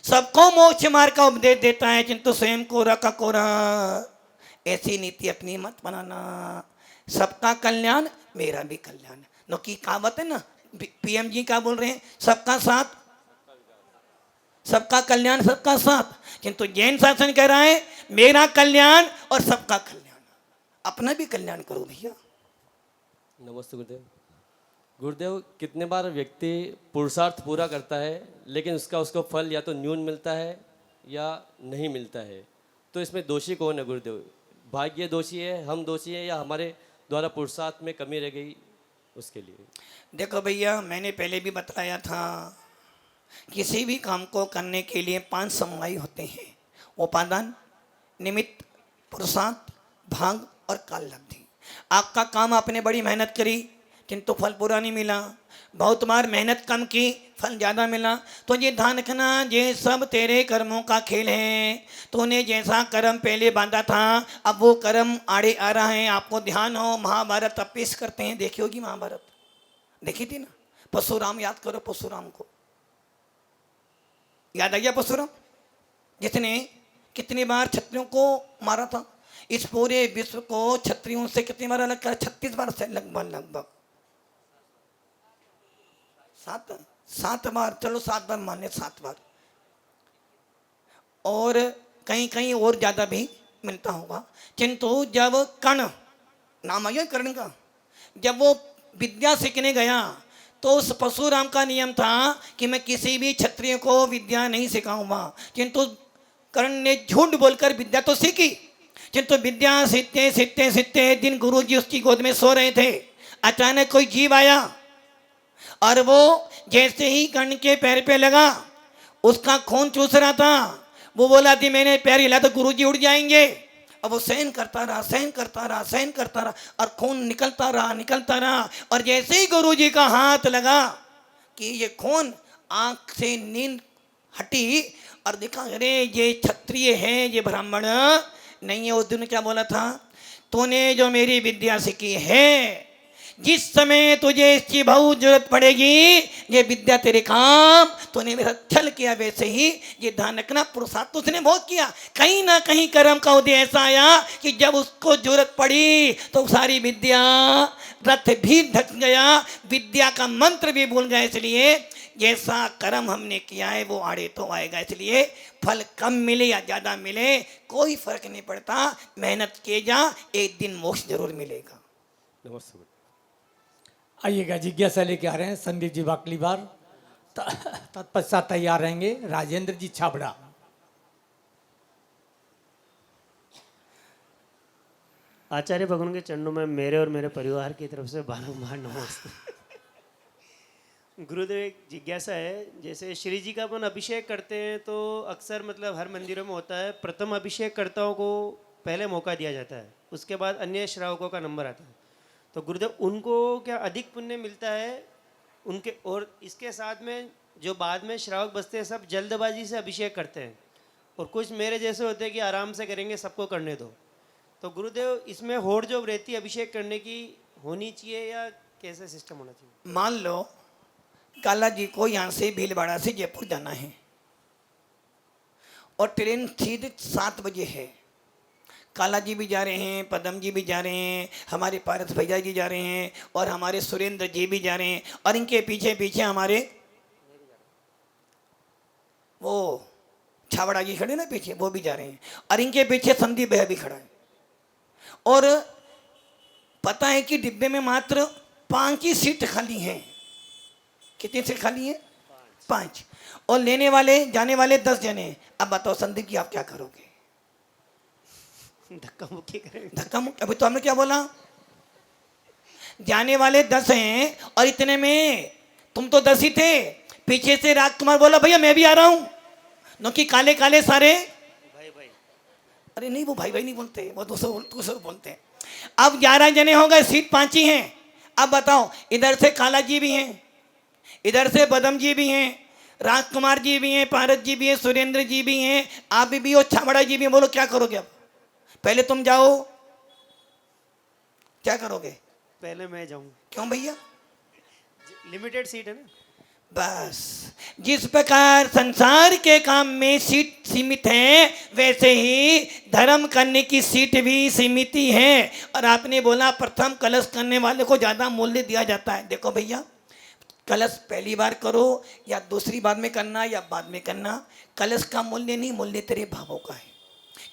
Speaker 2: सबको मोक्ष मार्ग का उपदेश देता है, किंतु स्वयं कोरा का कोरा। ऐसी नीति अपनी मत बनाना। सबका कल्याण मेरा भी कल्याण। नो की कहावत है ना, पीएम जी क्या बोल रहे हैं, सबका साथ सबका कल्याण सबका साथ। किंतु जैन शासन कह रहा है मेरा कल्याण और सबका कल्याण। अपना भी कल्याण करो भैया।
Speaker 7: नमस्ते गुरुदेव। गुरुदेव, कितने बार व्यक्ति पुरुषार्थ पूरा करता है लेकिन उसको फल या तो न्यून मिलता है या नहीं मिलता है, तो इसमें दोषी कौन है गुरुदेव? भाग्य दोषी है, हम दोषी हैं, या हमारे द्वारा पुरुषार्थ में कमी रह गई उसके लिए?
Speaker 2: देखो भैया, मैंने पहले भी बताया था, किसी भी काम को करने के लिए 5 समवाय होते हैं, उपादान, निमित्त, पुरुषार्थ, भाग और काल लब्धि। आपका काम आपने बड़ी मेहनत करी किंतु फल पूरा नहीं मिला, बहुत बार मेहनत कम की फल ज़्यादा मिला, तो ये ध्यान रखना, ये सब तेरे कर्मों का खेल है। तूने जैसा कर्म पहले बांधा था अब वो कर्म आड़े आ रहा है। आपको ध्यान हो, महाभारत अब पेश करते हैं, देखी होगी महाभारत, देखी थी ना? परशुराम, याद करो परशुराम को, याद आ गया परशुराम जिसने कितनी बार क्षत्रियों को मारा था? इस पूरे विश्व को क्षत्रियों से कितनी बार अलग करा? 36 बार से लगभग 7 बार, चलो 7 बार माने, 7 बार, और कहीं कहीं और ज्यादा भी मिलता होगा। किंतु जब कर्ण, नाम आया कर्ण का, जब वो विद्या सीखने गया तो उस परशुराम का नियम था कि मैं किसी भी क्षत्रिय को विद्या नहीं सिखाऊंगा, किंतु कर्ण ने झूठ बोलकर विद्या तो सीखी। किंतु विद्या सीखते सीखते सीखते एक दिन गुरुजी उसकी गोद में सो रहे थे, अचानक कोई जीव आया और वो जैसे ही कर्ण के पैर पे लगा, उसका खून चूस रहा था। वो बोला थी मैंने पैर हिला तो गुरुजी उड़ जाएंगे। अब वो सहन करता रहा, सहन करता रहा, सहन करता रहा, और खून निकलता रहा, और जैसे ही गुरुजी का हाथ लगा कि ये खून, आंख से नींद हटी और देखा अरे ये क्षत्रिय है, ये ब्राह्मण नहीं है। उस दिन क्या बोला था? तूने जो मेरी विद्या सीखी है, जिस समय तुझे इसकी बहुत जरूरत पड़ेगी, ये विद्या तेरे काम, तूने मेरा छल किया, वैसे ही ये ध्यान रखना, पुरुषार्थ तो उसने बहुत किया। कहीं ना कहीं कर्म का उदय ऐसा आया कि जब उसको जरूरत पड़ी तो सारी विद्या, रथ भी ढक गया, विद्या का मंत्र भी भूल गया। इसलिए जैसा कर्म हमने किया है वो आड़े तो आएगा। इसलिए फल कम मिले या ज़्यादा मिले कोई फर्क नहीं पड़ता, मेहनत किए जा, एक दिन मोक्ष जरूर मिलेगा।
Speaker 7: नमस्ते।
Speaker 1: आइएगा, जिज्ञासा लेके आ रहे हैं संदीप जी बाकली बार, तत्पश्चात तैयार रहेंगे राजेंद्र जी छाबड़ा।
Speaker 8: आचार्य भगवान के चरणों में मेरे और मेरे परिवार की तरफ से बारंबार नमस्ते। गुरुदेव, एक जिज्ञासा है, जैसे श्री जी का अपन अभिषेक करते हैं तो अक्सर मतलब हर मंदिरों में होता है, प्रथम अभिषेककर्ताओं को पहले मौका दिया जाता है, उसके बाद अन्य श्रावकों का नंबर आता है। तो गुरुदेव, उनको क्या अधिक पुण्य मिलता है उनके? और इसके साथ में जो बाद में श्रावक बसते हैं सब जल्दबाजी से अभिषेक करते हैं, और कुछ मेरे जैसे होते हैं कि आराम से करेंगे, सबको करने दो। तो गुरुदेव, इसमें होड़ जो रहती अभिषेक करने की होनी चाहिए या कैसे सिस्टम होना चाहिए?
Speaker 2: मान लो काला जी को यहाँ से भीलवाड़ा से जयपुर जाना है और ट्रेन सीधे 7 बजे है। काला जी भी जा रहे हैं, पदम जी भी जा रहे हैं, हमारे पारस भैया जी जा रहे हैं, और हमारे सुरेंद्र जी भी जा रहे हैं, और इनके पीछे पीछे हमारे वो छावड़ा जी खड़े ना पीछे, वो भी जा रहे हैं, और इनके पीछे संदीप भैया भी खड़ा है। और पता है कि डिब्बे में मात्र 5 ही सीट खाली हैं। कितनी सीट खाली है? 5, और लेने वाले जाने वाले 10 जने। अब बताओ संदीप जी आप क्या करोगे?
Speaker 8: धक्का मुक्की करेंगे।
Speaker 2: धक्का मुक्की? अभी तो हमने क्या बोला, जाने वाले 10 हैं, और इतने में तुम तो 10 ही थे। पीछे से राजकुमार बोला भैया मैं भी आ रहा हूं, नो कि काले काले सारे
Speaker 8: भाई भाई।
Speaker 2: अरे नहीं, वो भाई भाई नहीं बोलते, वो दूसरे बोलते हैं। अब 11 जने हो गए, सीट 5 ही हैं। अब बताओ, इधर से काला जी भी हैं, इधर से बदम जी भी हैं, राजकुमार जी भी हैं, पारस जी भी हैं, सुरेंद्र जी भी हैं, आप भी हो, छाबड़ा जी भी। बोलो क्या करोगे? अब पहले तुम जाओ, क्या करोगे?
Speaker 8: पहले मैं जाऊंगा।
Speaker 2: क्यों भैया?
Speaker 8: लिमिटेड सीट है ना।
Speaker 2: बस जिस प्रकार संसार के काम में सीट सीमित है, वैसे ही धर्म करने की सीट भी सीमित ही है। और आपने बोला प्रथम कलश करने वाले को ज्यादा मूल्य दिया जाता है। देखो भैया, कलश पहली बार करो या दूसरी बार में करना या बाद में करना, कलश का मूल्य नहीं, मूल्य तेरे भावों का है।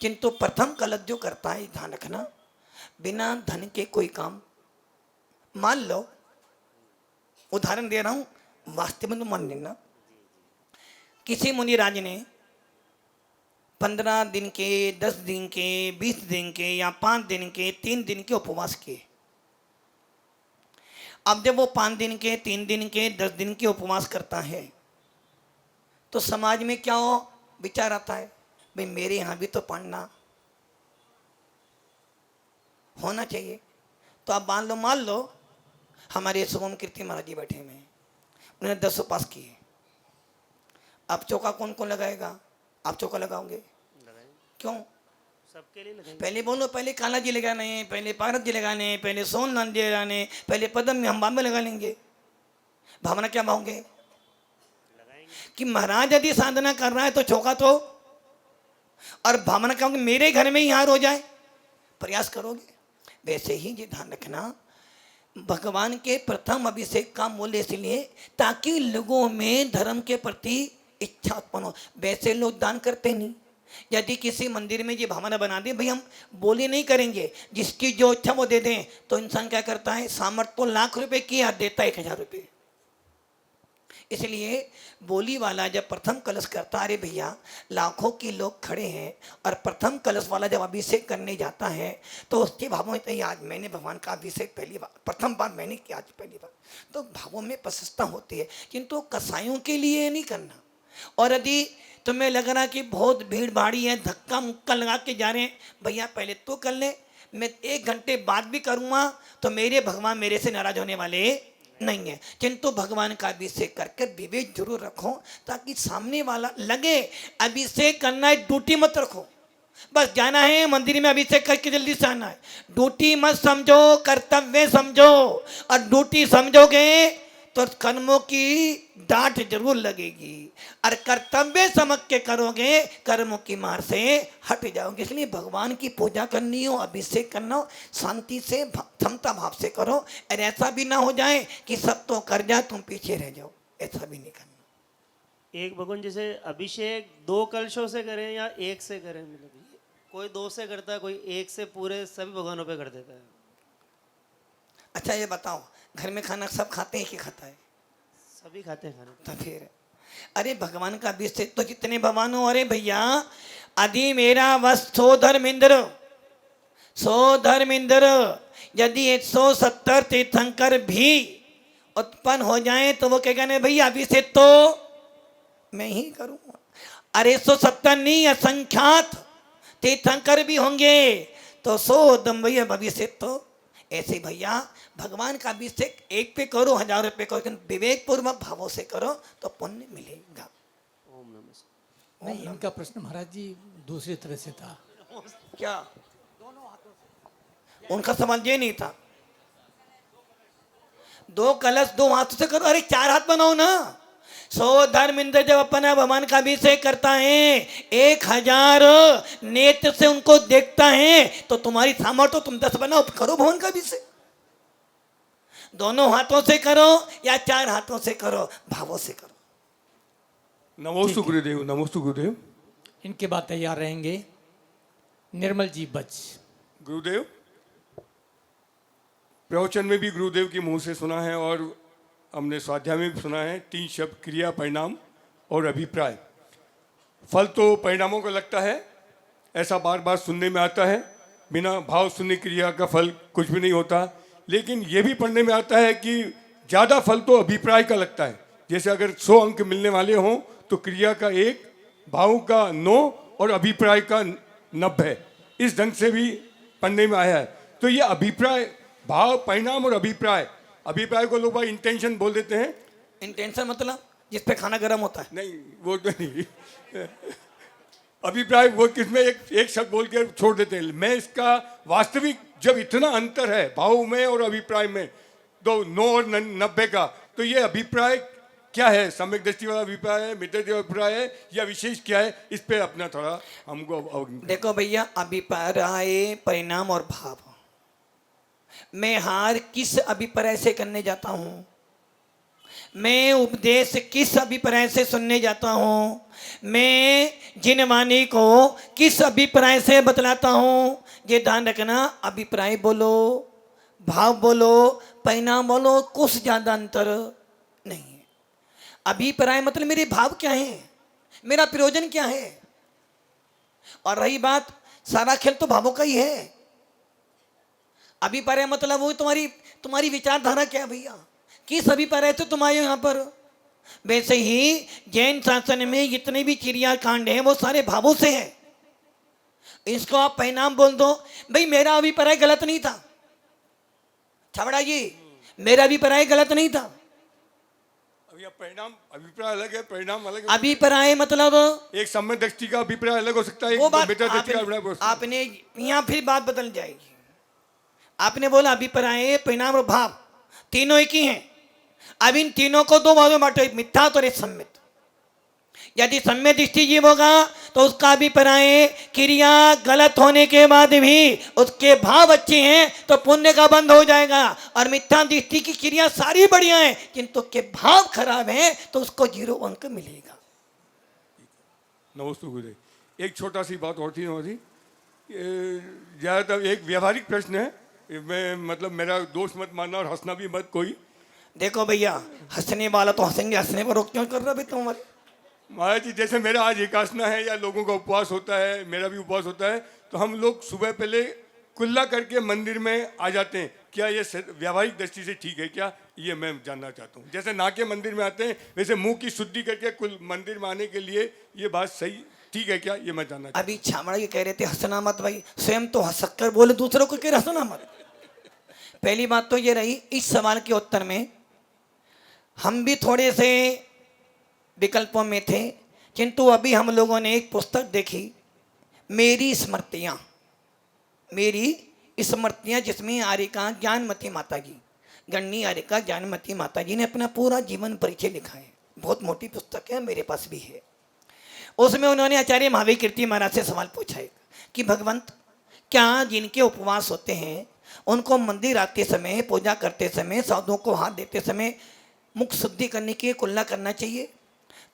Speaker 2: किंतु प्रथम कलश जो करता है, ध्यान रखना, बिना धन के कोई काम। मान लो, उदाहरण दे रहा हूं, वास्तव में तो मान लेना, किसी मुनिराज ने 15 दिन के, 10 दिन के, 20 दिन के या 5 दिन के, 3 दिन के उपवास किए। अब जब वो 5 दिन के, 3 दिन के, 10 दिन के उपवास करता है तो समाज में क्या विचार आता है? भाई मेरे यहाँ भी तो पढ़ना होना चाहिए। तो आप मान लो हमारे शुभम कीर्ति महाराज जी बैठे हुए हैं, उन्होंने 10 उपवास किए। अब चौका कौन कौन लगाएगा? आप चौका लगाओगे? क्यों?
Speaker 8: सबके लिए लगाएंगे।
Speaker 2: पहले बोलो, पहले काला जी लगाने हैं, पहले पारस जी लगाने हैं, पहले सोनलाल जी लगाने, पहले पदम में हम बाद में लगा लेंगे। भावना क्या भाओगे कि महाराज यदि साधना कर रहा है तो चौका तो और भावना का मेरे घर में ही हार हो जाए, प्रयास करोगे। वैसे ही ये ध्यान रखना, भगवान के प्रथम अभिषेक का मूल्य इसलिए ताकि लोगों में धर्म के प्रति इच्छा उत्पन्न हो। वैसे लोग दान करते नहीं। यदि किसी मंदिर में ये भावना बना दे भाई हम बोली नहीं करेंगे, जिसकी जो इच्छा वो दे दें, तो इंसान क्या करता है, सामर्थ्य तो लाख रुपए की याद देता है 1000 रुपये। इसलिए बोली वाला जब प्रथम कलश करता, अरे भैया लाखों के लोग खड़े हैं और प्रथम कलश वाला जब अभिषेक करने जाता है तो उसके भावों में आज मैंने भगवान का अभिषेक पहली बार, प्रथम बार मैंने किया, आज पहली बार, तो भावों में प्रशंसा होती है। किंतु कसाईयों के लिए नहीं करना। और यदि तुम्हें लग रहा कि बहुत भीड़ भाड़ी है, धक्का मुक्का लगा के जा रहे हैं, भैया पहले तो कर ले, मैं 1 घंटे बाद भी करूँगा तो मेरे भगवान मेरे से नाराज होने वाले नहीं है। किंतु भगवान का अभिषेक करके विवेक जरूर रखो, ताकि सामने वाला लगे अभिषेक करना है, ड्यूटी मत रखो। बस जाना है मंदिर में अभिषेक करके जल्दी से आना है, ड्यूटी मत समझो, कर्तव्य समझो। और ड्यूटी समझोगे तो कर्मों की डांट जरूर लगेगी, और कर्तव्य समझ के करोगे कर्मों की मार से हट जाओगे। इसलिए भगवान की पूजा करनी हो, अभिषेक करना हो, शांति से क्षमता भाव से करो। और ऐसा भी ना हो जाए कि सब तो कर जाए तुम पीछे रह जाओ, ऐसा भी नहीं करना।
Speaker 8: एक भगवान जैसे अभिषेक 2 कलशों से करें या 1 से करें, मतलब कोई 2 से करता है, कोई 1 से पूरे सभी भगवानों पे कर देता है।
Speaker 2: अच्छा ये बताओ, घर में खाना सब खाते हैं कि खाता है?
Speaker 8: सभी खाते हैं खाना।
Speaker 2: तो फिर अरे भगवान का अभिषेक तो कितने भगवान हो। अरे भैया आदि मेरा वश सो धर्मेंद्र, यदि 170 तीर्थंकर भी उत्पन्न हो जाए तो वो क्या कहने, भैया अभिषेक तो मैं ही करूँगा। अरे 170 नहीं, असंख्यात तीर्थंकर भी होंगे तो 100 दम भैया अभिषेक तो। ऐसे भैया भगवान का अभिषेक 1 पे करो, 1000 रुपये करो, लेकिन विवेक पूर्वक भावों से करो तो पुण्य मिलेगा।
Speaker 8: ओम नमः शिवाय।
Speaker 1: नहीं, इनका प्रश्न महाराज जी दूसरी तरह से था।
Speaker 2: क्या उनका सवाल ये नहीं था 2 कलश 2 हाथों से करो। अरे 4 हाथ बनाओ ना। 100 धर्मेंद्र जब अपना भगवान का अभिषेक करता है, 1000 नेत्र से उनको देखता है, तो तुम्हारी सामर्थ्य तुम 10 बनाओ, करो भगवान का अभिषेक। दोनों हाथों से करो या 4 हाथों से करो, भावों से करो।
Speaker 9: नमोस्तु गुरुदेव, नमोस्तु गुरुदेव।
Speaker 1: इनके बाद तैयार रहेंगे निर्मल जी बच।
Speaker 9: गुरुदेव, प्रवचन में भी गुरुदेव के मुंह से सुना है और हमने स्वाध्याय में भी सुना है 3 शब्द, क्रिया, परिणाम और अभिप्राय। फल तो परिणामों का लगता है, ऐसा बार बार सुनने में आता है। बिना भाव शून्य क्रिया का फल कुछ भी नहीं होता। लेकिन ये भी पढ़ने में आता है कि ज़्यादा फल तो अभिप्राय का लगता है। जैसे अगर 100 अंक मिलने वाले हों तो क्रिया का 1, भाव का 9 और अभिप्राय का 90। इस ढंग से भी पढ़ने में आया है। तो ये अभिप्राय, भाव, परिणाम और अभिप्राय, अभिप्राय को लोग भाई इंटेंशन बोल देते हैं।
Speaker 2: इंटेंशन मतलब जिस पे खाना गर्म होता है?
Speaker 9: नहीं, वो तो नहीं। अभिप्राय वो किसमें एक शब्द बोल के छोड़ देते हैं। मैं इसका वास्तविक, जब इतना अंतर है भाव में और अभिप्राय में, तो 9 और 90 का, तो ये अभिप्राय क्या है? सम्यक दृष्टि वाला अभिप्राय है, मित्र अभिप्राय है, या विशेष क्या है? इस पे अपना थोड़ा हमको
Speaker 2: देखो भैया, अभिप्राय, परिणाम और भाव। मैं हार किस अभिप्राय से करने जाता हूँ, मैं उपदेश किस अभिप्राय से सुनने जाता हूँ, मैं जिन वाणी को किस अभिप्राय से बतलाता हूँ, ये ध्यान रखना। अभिप्राय बोलो, भाव बोलो, परिणाम बोलो, कुछ ज़्यादा अंतर नहीं है। अभिप्राय मतलब मेरे भाव क्या है, मेरा प्रयोजन क्या है। और रही बात, सारा खेल तो भावों का ही है। अभिप्राय मतलब वो तुम्हारी विचारधारा क्या है भैया, किस अभिप्राय से तुम आए यहाँ पर। वैसे ही जैन शासन में जितने भी क्रियाकांड हैं वो सारे भावों से हैं। इसको आप परिणाम बोल दो, भाई मेरा अभिप्राय गलत नहीं था, छबड़ा जी मेरा अभिप्राय गलत नहीं था।
Speaker 9: परिणाम, अभिप्राय अलग है, परिणाम अलग है।
Speaker 2: अभिप्राय मतलब
Speaker 9: एक सम्यक दृष्टि का अभिप्राय अलग हो सकता है,
Speaker 2: वो बात
Speaker 9: मित्र दृष्टि का अभिप्राय हो सकता है।
Speaker 2: आपने यहाँ फिर बात बदल जाएगी। आपने बोला अभिप्राय, परिणाम और भाव तीनों एक ही हैं। अब इन तीनों को 2 भागों में बांटो, एक मिथ्यात्व और एक सम्मित। यदि सम्यक दृष्टि जीव होगा तो उसका अभिप्राय क्रिया गलत होने के बाद भी उसके भाव अच्छे हैं तो पुण्य का बंद हो जाएगा, और मिथ्या दृष्टि की क्रिया सारी बढ़िया है किंतु उसके भाव खराब हैं तो उसको 0 अंक मिलेगा।
Speaker 9: नमस्ते गुरुदेव। एक छोटा सी बात और थी नमस्ते, ज़्यादातर एक व्यवहारिक प्रश्न है, मैं मतलब मेरा दोस्त मत मानना और हंसना भी मत कोई।
Speaker 2: देखो भैया, हंसने वाला तो हंसेंगे, हंसने पर रोक क्यों कर रहे तुम हमारे?
Speaker 9: महाराज जी जैसे मेरा आज एकादशा है या लोगों का उपवास होता है, मेरा भी उपवास होता है, तो हम लोग सुबह पहले कुल्ला करके मंदिर में आ जाते हैं, क्या ये व्यावहारिक दृष्टि से ठीक है क्या, ये मैं जानना चाहता हूँ। जैसे ना के मंदिर में आते हैं वैसे मुंह की शुद्धि करके कुल मंदिर में आने के लिए ये बात सही ठीक है क्या, ये मैं जानना चाहता हूँ।
Speaker 2: अभी छामड़ा ये कह रहे थे हंसना मत भाई, स्वयं तो हंस कर बोले, दूसरों को कह हंसना मत। पहली बात तो ये रही, इस सवाल के उत्तर में हम भी थोड़े से विकल्पों में थे, किंतु अभी हम लोगों ने एक पुस्तक देखी, मेरी स्मृतियाँ, जिसमें आर्यिका ज्ञानमती माता जी, गणनी आर्यिका ज्ञानमती माता जी ने अपना पूरा जीवन परिचय लिखा है। बहुत मोटी पुस्तक है, मेरे पास भी है। उसमें उन्होंने आचार्य महावीर कीर्ति महाराज से सवाल पूछा है कि भगवंत, क्या जिनके उपवास होते हैं उनको मंदिर आते समय, पूजा करते समय, साधुओं को हाथ देते समय मुख शुद्धि करने के लिए कुल्ला करना चाहिए?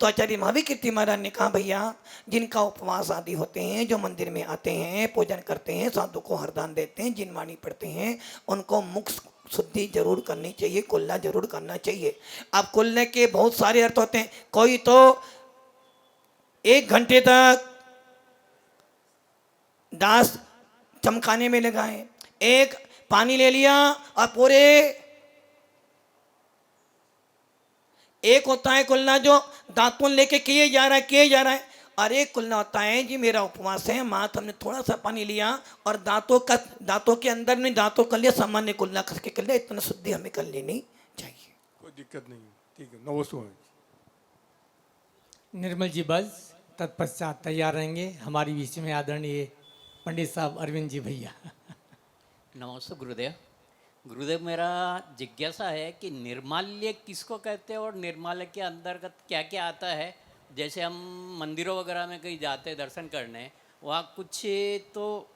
Speaker 2: तो आचार्य महावीर कीर्ति महाराज ने कहा, भैया जिनका उपवास आदि होते हैं, जो मंदिर में आते हैं, पूजन करते हैं, साधु को हरदान देते हैं, जिनवाणी पढ़ते हैं, उनको मुख शुद्धि जरूर करनी चाहिए, कुल्ला जरूर करना चाहिए। अब कुल्ले के बहुत सारे अर्थ होते हैं, कोई तो 1 घंटे तक दास चमकाने में लगाए, एक पानी ले लिया और पूरे, एक होता है कुल्ला जो दांतों लेके किए जा रहा है, और एक कुल्ला होता है जी मेरा उपवास है, मात हमने थोड़ा सा पानी लिया और दांतों के अंदर में दांतों कर लिया, सामान्य कुल्ला करके कर लिया, इतना शुद्धि हमें कर लेनी चाहिए।
Speaker 9: कोई दिक्कत नहीं, ठीक है। नमस्ते।
Speaker 1: निर्मल जी बस तत्पश्चात तैयार रहेंगे हमारी बीच में आदरणीय पंडित साहब अरविंद जी भैया।
Speaker 10: नमस्ते गुरुदेव। गुरुदेव, मेरा जिज्ञासा है कि निर्माल्य किसको कहते हैं और निर्माल्य के अंतर्गत क्या क्या आता है? जैसे हम मंदिरों वगैरह में कहीं जाते हैं दर्शन करने, वहाँ कुछ तो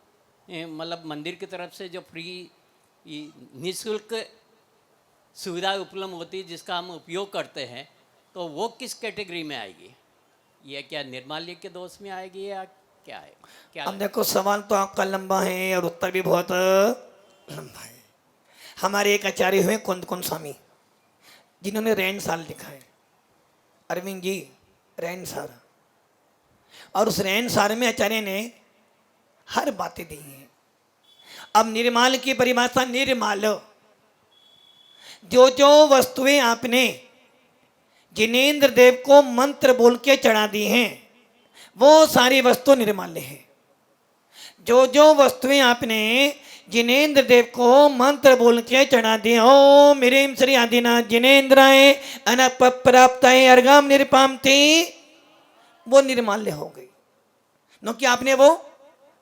Speaker 10: मतलब मंदिर की तरफ से जो फ्री निःशुल्क सुविधा उपलब्ध होती है जिसका हम उपयोग करते हैं, तो वो किस कैटेगरी में आएगी? ये क्या निर्माल्य के दोष में आएगी या क्या है? क्या
Speaker 2: अब देखो, सवाल तो आपका लंबा है और उत्तर भी बहुत लंबा है। हमारे एक आचार्य हुए कुंद स्वामी, जिन्होंने रैनसार लिखा है, अरविंद जी रैनसार, और उस रैनसार में आचार्य ने हर बातें दी हैं। अब निर्माल की परिभाषा, निर्माल जो वस्तुएं आपने जिनेंद्र देव को मंत्र बोल के चढ़ा दी हैं वो सारी वस्तु निर्माल्य है। जो वस्तुएं आपने जिनेंद्र देव को मंत्र बोल के चढ़ा दी, ओम ह्रीं श्री आदिनाथ जिनेंद्राय अनप्राप्ताय अर्घाम निरपामति, वो निर्माल्य हो गई, क्योंकि आपने वो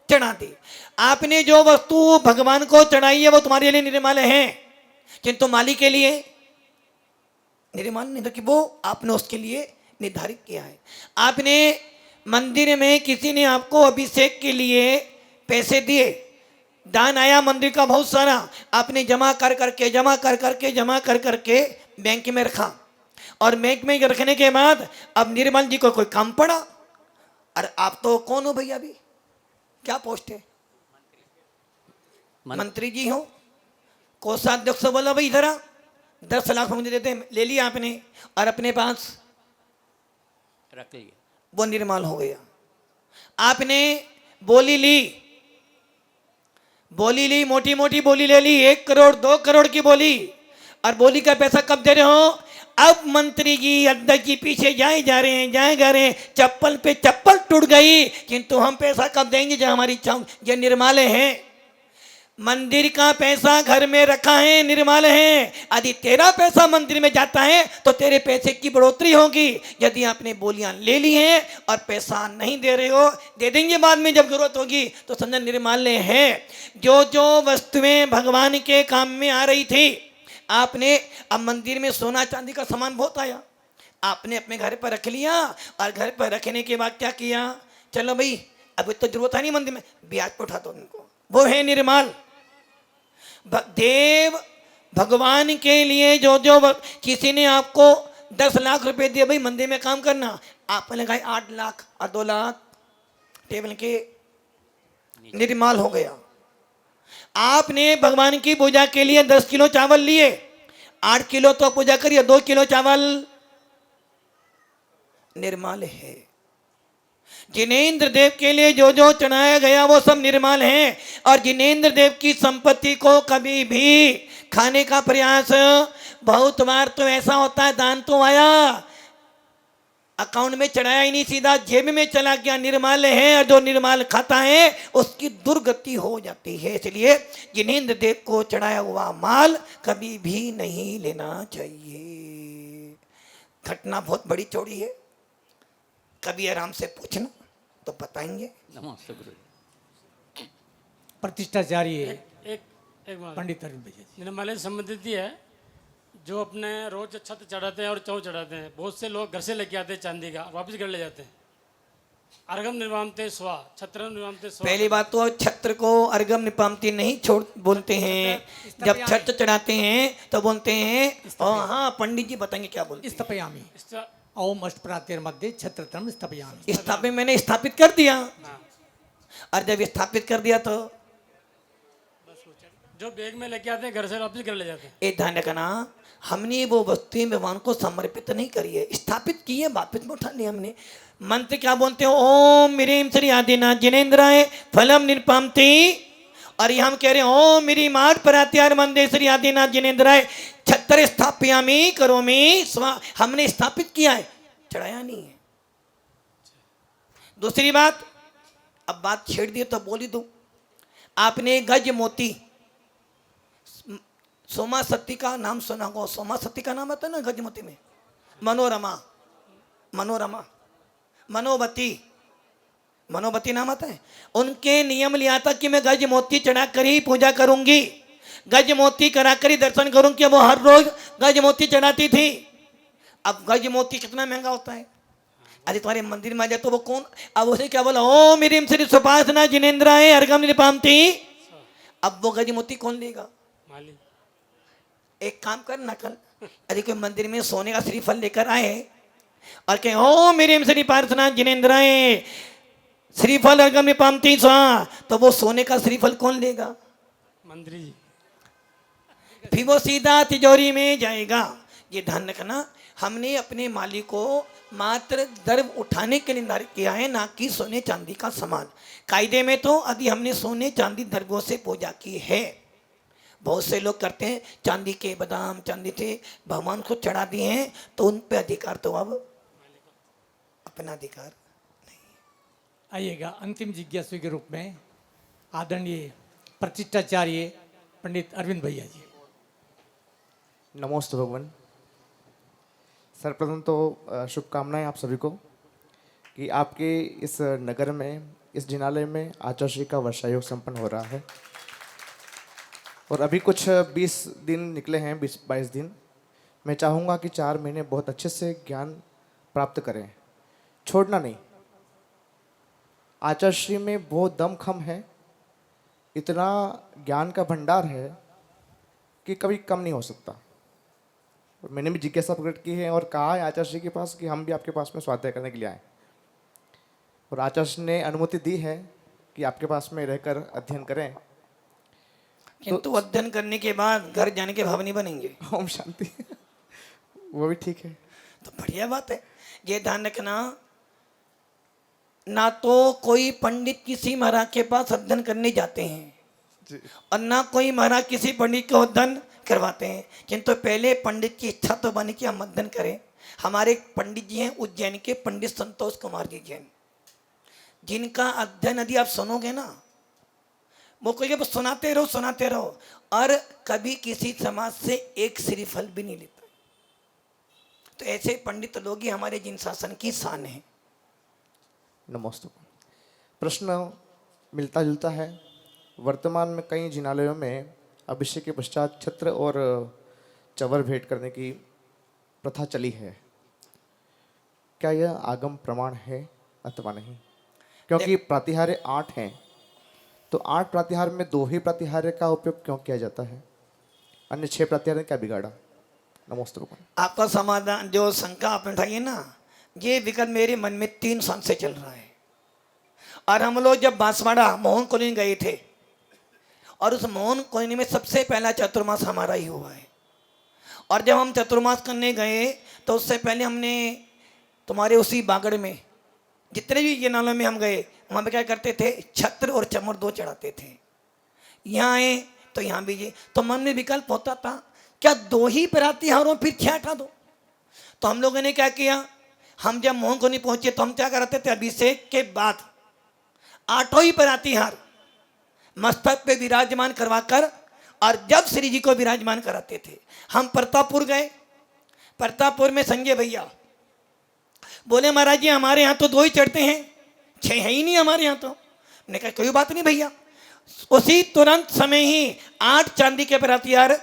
Speaker 2: चढ़ा दी। आपने जो वस्तु भगवान को चढ़ाई है वो तुम्हारे लिए निर्माल्य है, किंतु माली के लिए निर्माल्य नहीं, क्योंकि वो आपने उसके लिए निर्धारित किया है। आपने मंदिर में किसी ने आपको अभिषेक के लिए पैसे दिए, दान आया मंदिर का बहुत सारा, आपने जमा कर करके बैंक में रखा, और बैंक में रखने के बाद अब निर्मल जी को कोई काम पड़ा, और आप तो कौन हो भैया, अभी क्या पोस्ट है? मंत्री जी हो, कोषाध्यक्ष बोला भाई इधर 10 लाख मुझे देते, ले लिया आपने और अपने पास
Speaker 10: रख लिया,
Speaker 2: वो निर्माल हो गया। आपने बोली ली, मोटी मोटी बोली ले ली, 1 करोड़ 2 करोड़ की बोली, और बोली का पैसा कब दे रहे हो? अब मंत्री जी अध्यक्ष जी पीछे जाए जा रहे हैं, चप्पल पे चप्पल टूट गई, किंतु हम पैसा कब देंगे जब हमारी इच्छा, ये निर्माल्य है। मंदिर का पैसा घर में रखा है, निर्माल्य है। यदि तेरा पैसा मंदिर में जाता है तो तेरे पैसे की बढ़ोतरी होगी। यदि आपने बोलियां ले ली हैं और पैसा नहीं दे रहे हो, दे देंगे बाद में जब जरूरत होगी, तो समझ निर्माल्य है। जो वस्तुएं भगवान के काम में आ रही थी, आपने, अब मंदिर में सोना चांदी का सामान बहुत आया, आपने अपने घर पर रख लिया और घर पर रखने के बाद क्या किया, चलो भाई अभी तो जरूरत है नहीं मंदिर में, ब्याज पे उठा दो उनको, वो है निर्माल। देव भगवान के लिए जो जो किसी ने आपको 10 लाख रुपए दिए भाई मंदिर में काम करना, आपने लगाए 8 लाख और 2 लाख टेबल के निर्माल हो गया। आपने भगवान की पूजा के लिए 10 किलो चावल लिए, 8 किलो तो पूजा करिए, 2 किलो चावल निर्माल है। जिनेंद्र देव के लिए जो जो चढ़ाया गया वो सब निर्माल है। और जिनेंद्र देव की संपत्ति को कभी भी खाने का प्रयास, बहुत बार तो ऐसा होता है दान तो आया अकाउंट में चढ़ाया ही नहीं, सीधा जेब में चला गया, निर्माल है। और जो निर्माल खाता है उसकी दुर्गति हो जाती है। इसलिए जिनेंद्र देव को चढ़ाया हुआ माल कभी भी नहीं लेना चाहिए। घटना बहुत बड़ी चौड़ी है, कभी आराम से पूछना तो बताएंगे।
Speaker 10: नमस्ते गुरु।
Speaker 1: प्रतिष्ठाचार्य
Speaker 5: एक बात
Speaker 1: पंडित अरविंद भैया जी।
Speaker 5: निर्माल्य से संबंधित ही है, जो अपने रोज छत चढ़ाते हैं और चौ चढ़ाते हैं, बहुत से लोग घर से लेके आते हैं चांदी का, वापस घर ले जाते हैं। अर्घम निर्वामते स्वा, छत्रम निर्वामते स्वा।
Speaker 2: पहली बात तो छत्र को अर्घम निपामती नहीं छोड़ बोलते हैं, जब छत्र चढ़ाते हैं तो बोलते हैं। हाँ पंडित जी बताएंगे क्या बोलते हैं।
Speaker 1: स्थापयामि ओम अष्टप्रातिर मध्य छत्रतम स्थापयामि।
Speaker 2: स्थापित मैंने स्थापित कर दिया, और जब स्थापित कर दिया तो
Speaker 5: जो बैग में लेके आते हैं घर से वापस घर ले जाते हैं।
Speaker 2: एक ध्यान रखना, हमने वो वस्तुएं भगवान को समर्पित नहीं करी है, स्थापित की है, वापस में उठा लिया हमने। मंत्र क्या बोलते हो, ओम मीरीम श्री आदिनाथ जिनेन्द्राय फलम निरपामती। और ये हम कह रहे हैं ओम मेरी माट परात्यार मंदे श्री आदिनाथ जिनेन्द्राय छत्र स्थापयामी करोमी स्वा। हमने स्थापित किया है, चढ़ाया नहीं है। दूसरी बात, अब बात छेड़ दी तो बोल ही दूं, आपने गज मोती सोमा सती का नाम सुना होगा। सोमा सती का नाम आता है ना गजमती में, मनोरमा, मनोरमा, मनोवती, मनोवती नाम आता है। उनके नियम लिया था कि मैं गज मोती चढ़ा कर ही पूजा करूंगी, गज मोती करा कर ही दर्शन करूंगी। वो हर रोज गज मोती चढ़ाती थी। अब गज मोती कितना महंगा होता है, अरे तुम्हारे मंदिर में आ जाए तो वो कौन, अब उसे क्या बोला, ओ मेरी श्री सुपासना जिनेन्द्राय अर्घम निपामती। अब वो गज मोती कौन लेगा,
Speaker 5: माली।
Speaker 2: एक काम कर ना, कल यदि कोई मंदिर में सोने का श्रीफल लेकर आए और कहे ओ मेरे श्री पार्थना जिनेन्द्राय श्रीफल अर्घम निपामती स्वा, तो वो सोने का श्रीफल कौन लेगा,
Speaker 5: मंत्री जी।
Speaker 2: फिर वो सीधा तिजोरी में जाएगा। ये ध्यान रखना, हमने अपने मालिक को मात्र द्रव्य उठाने के लिए निर्धारित किया है, ना कि सोने चांदी का सामान। कायदे में तो अभी हमने सोने चांदी द्रव्यों से पूजा की है। बहुत से लोग करते हैं चांदी के बादाम, चांदी से भगवान को चढ़ा दिए हैं, तो उन पे अधिकार तो अब अपना अधिकार नहीं।
Speaker 1: आइएगा अंतिम जिज्ञासु के रूप में आदरणीय प्रतिष्ठाचार्य पंडित अरविंद भैया जी।
Speaker 11: नमोस्तु भगवान। सर्वप्रथम तो शुभकामनाएं आप सभी को कि आपके इस नगर में, इस जिनालय में आचार्य का वर्षायोग संपन्न हो रहा है। और अभी कुछ 20 दिन निकले हैं, 20-22 दिन। मैं चाहूँगा कि 4 महीने बहुत अच्छे से ज्ञान प्राप्त करें, छोड़ना नहीं। आचार्य में बहुत दमखम है, इतना ज्ञान का भंडार है कि कभी कम नहीं हो सकता। और मैंने भी जिज्ञासा प्रकट की है और कहा है आचार्य के पास कि हम भी आपके पास में स्वाध्याय करने के लिए आए, और आचार्य ने अनुमति दी है कि आपके पास में रहकर अध्ययन करें।
Speaker 2: किंतु अध्ययन करने के बाद घर जाने के भाव नहीं बनेंगे।
Speaker 11: ओम शांति। वो भी ठीक है,
Speaker 2: तो बढ़िया बात है। ये ध्यान रखना, ना तो कोई पंडित किसी महाराज के पास अध्ययन करने जाते हैं और ना कोई महाराज किसी पंडित को अध्ययन करवाते हैं, किंतु पहले पंडित की इच्छा तो बने कि हम अध्ययन करें। हमारे पंडित जी हैं उज्जैन के पंडित संतोष कुमार जी जैन, जिनका अध्ययन यदि आप सुनोगे ना, वो कोई बस सुनाते रहो सुनाते रहो, और कभी किसी समाज से एक श्रीफल भी नहीं लेता। तो ऐसे पंडित लोग ही हमारे जिन शासन की शान है।
Speaker 11: नमस्ते। प्रश्न मिलता जुलता है। वर्तमान में कई जिनालयों में अभिषेक के पश्चात छत्र और चवर भेंट करने की प्रथा चली है। क्या यह आगम प्रमाण है अथवा नहीं? क्योंकि प्रातिहार्य 8 हैं, तो 8 प्रातिहार्य में 2 ही प्रातिहार्य का उपयोग क्यों किया जाता है? अन्य 6 प्रातिहार्य ने क्या बिगाड़ा? नमोस्तु भगवान।
Speaker 2: आपका समाधान जो शंका आपने उठाई है ना, ये विकल्प मेरे मन में 3 साल से चल रहा है। और हम लोग जब बांसवाड़ा मोहन कॉलोनी गए थे, और उस मोहन कॉलोनी में सबसे पहला चतुर्मास हमारा ही हुआ है। और जब हम चतुर्मास करने गए तो उससे पहले हमने तुम्हारे उसी बागड़ में जितने भी ये नालों में हम गए, वहाँ पे क्या करते थे, छत्र और चमर 2 चढ़ाते थे। यहाँ आए तो यहाँ भी ये, तो मन में विकल्प होता था क्या 2 ही प्रातिहारों फिर 6 हटा दो। तो हम लोगों ने क्या किया, हम जब मोहन कॉलोनी पहुंचे तो हम क्या कराते थे, अभिषेक के बाद 8 ही प्रातिहार मस्तक पे विराजमान करवाकर और जब श्री जी को विराजमान कराते थे। हम प्रतापपुर गए, प्रतापपुर में संजय भैया बोले महाराज जी हमारे यहाँ तो 2 ही चढ़ते हैं, 6 है ही नहीं हमारे यहाँ। तो मैंने कहा कोई बात नहीं भैया। उसी तुरंत समय ही 8 चांदी के प्रातिहार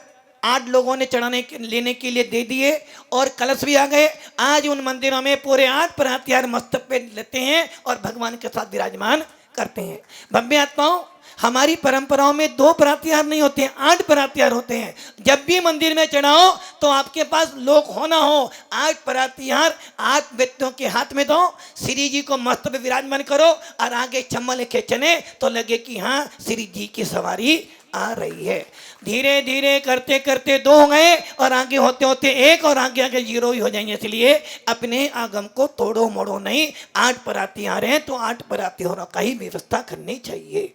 Speaker 2: 8 लोगों ने चढ़ाने लेने के लिए दे दिए और कलश भी आ गए। आज उन मंदिरों में पूरे 8 प्रातिहार मस्तक पे लेते हैं और भगवान के साथ विराजमान करते हैं। भव्य आत्माओं, हमारी परंपराओं में 2 प्रातिहार नहीं होते हैं, 8 प्रातिहार होते हैं। जब भी मंदिर में चढ़ाओ तो आपके पास लोक होना हो, 8 प्रातिहार 8 व्यक्तियों के हाथ में दो, श्री जी को मस्तक पे विराजमान करो और आगे चम्मल लेके चले तो लगे कि हाँ श्री जी की सवारी आ रही है। धीरे धीरे करते करते 2 हो गए और आगे होते होते 1 और आगे आगे 0 ही हो जाएंगे। इसलिए अपने आगम को तोड़ो मोड़ो नहीं, 8 प्रातिहार हैं तो 8 प्रातिहारों का ही व्यवस्था करनी चाहिए।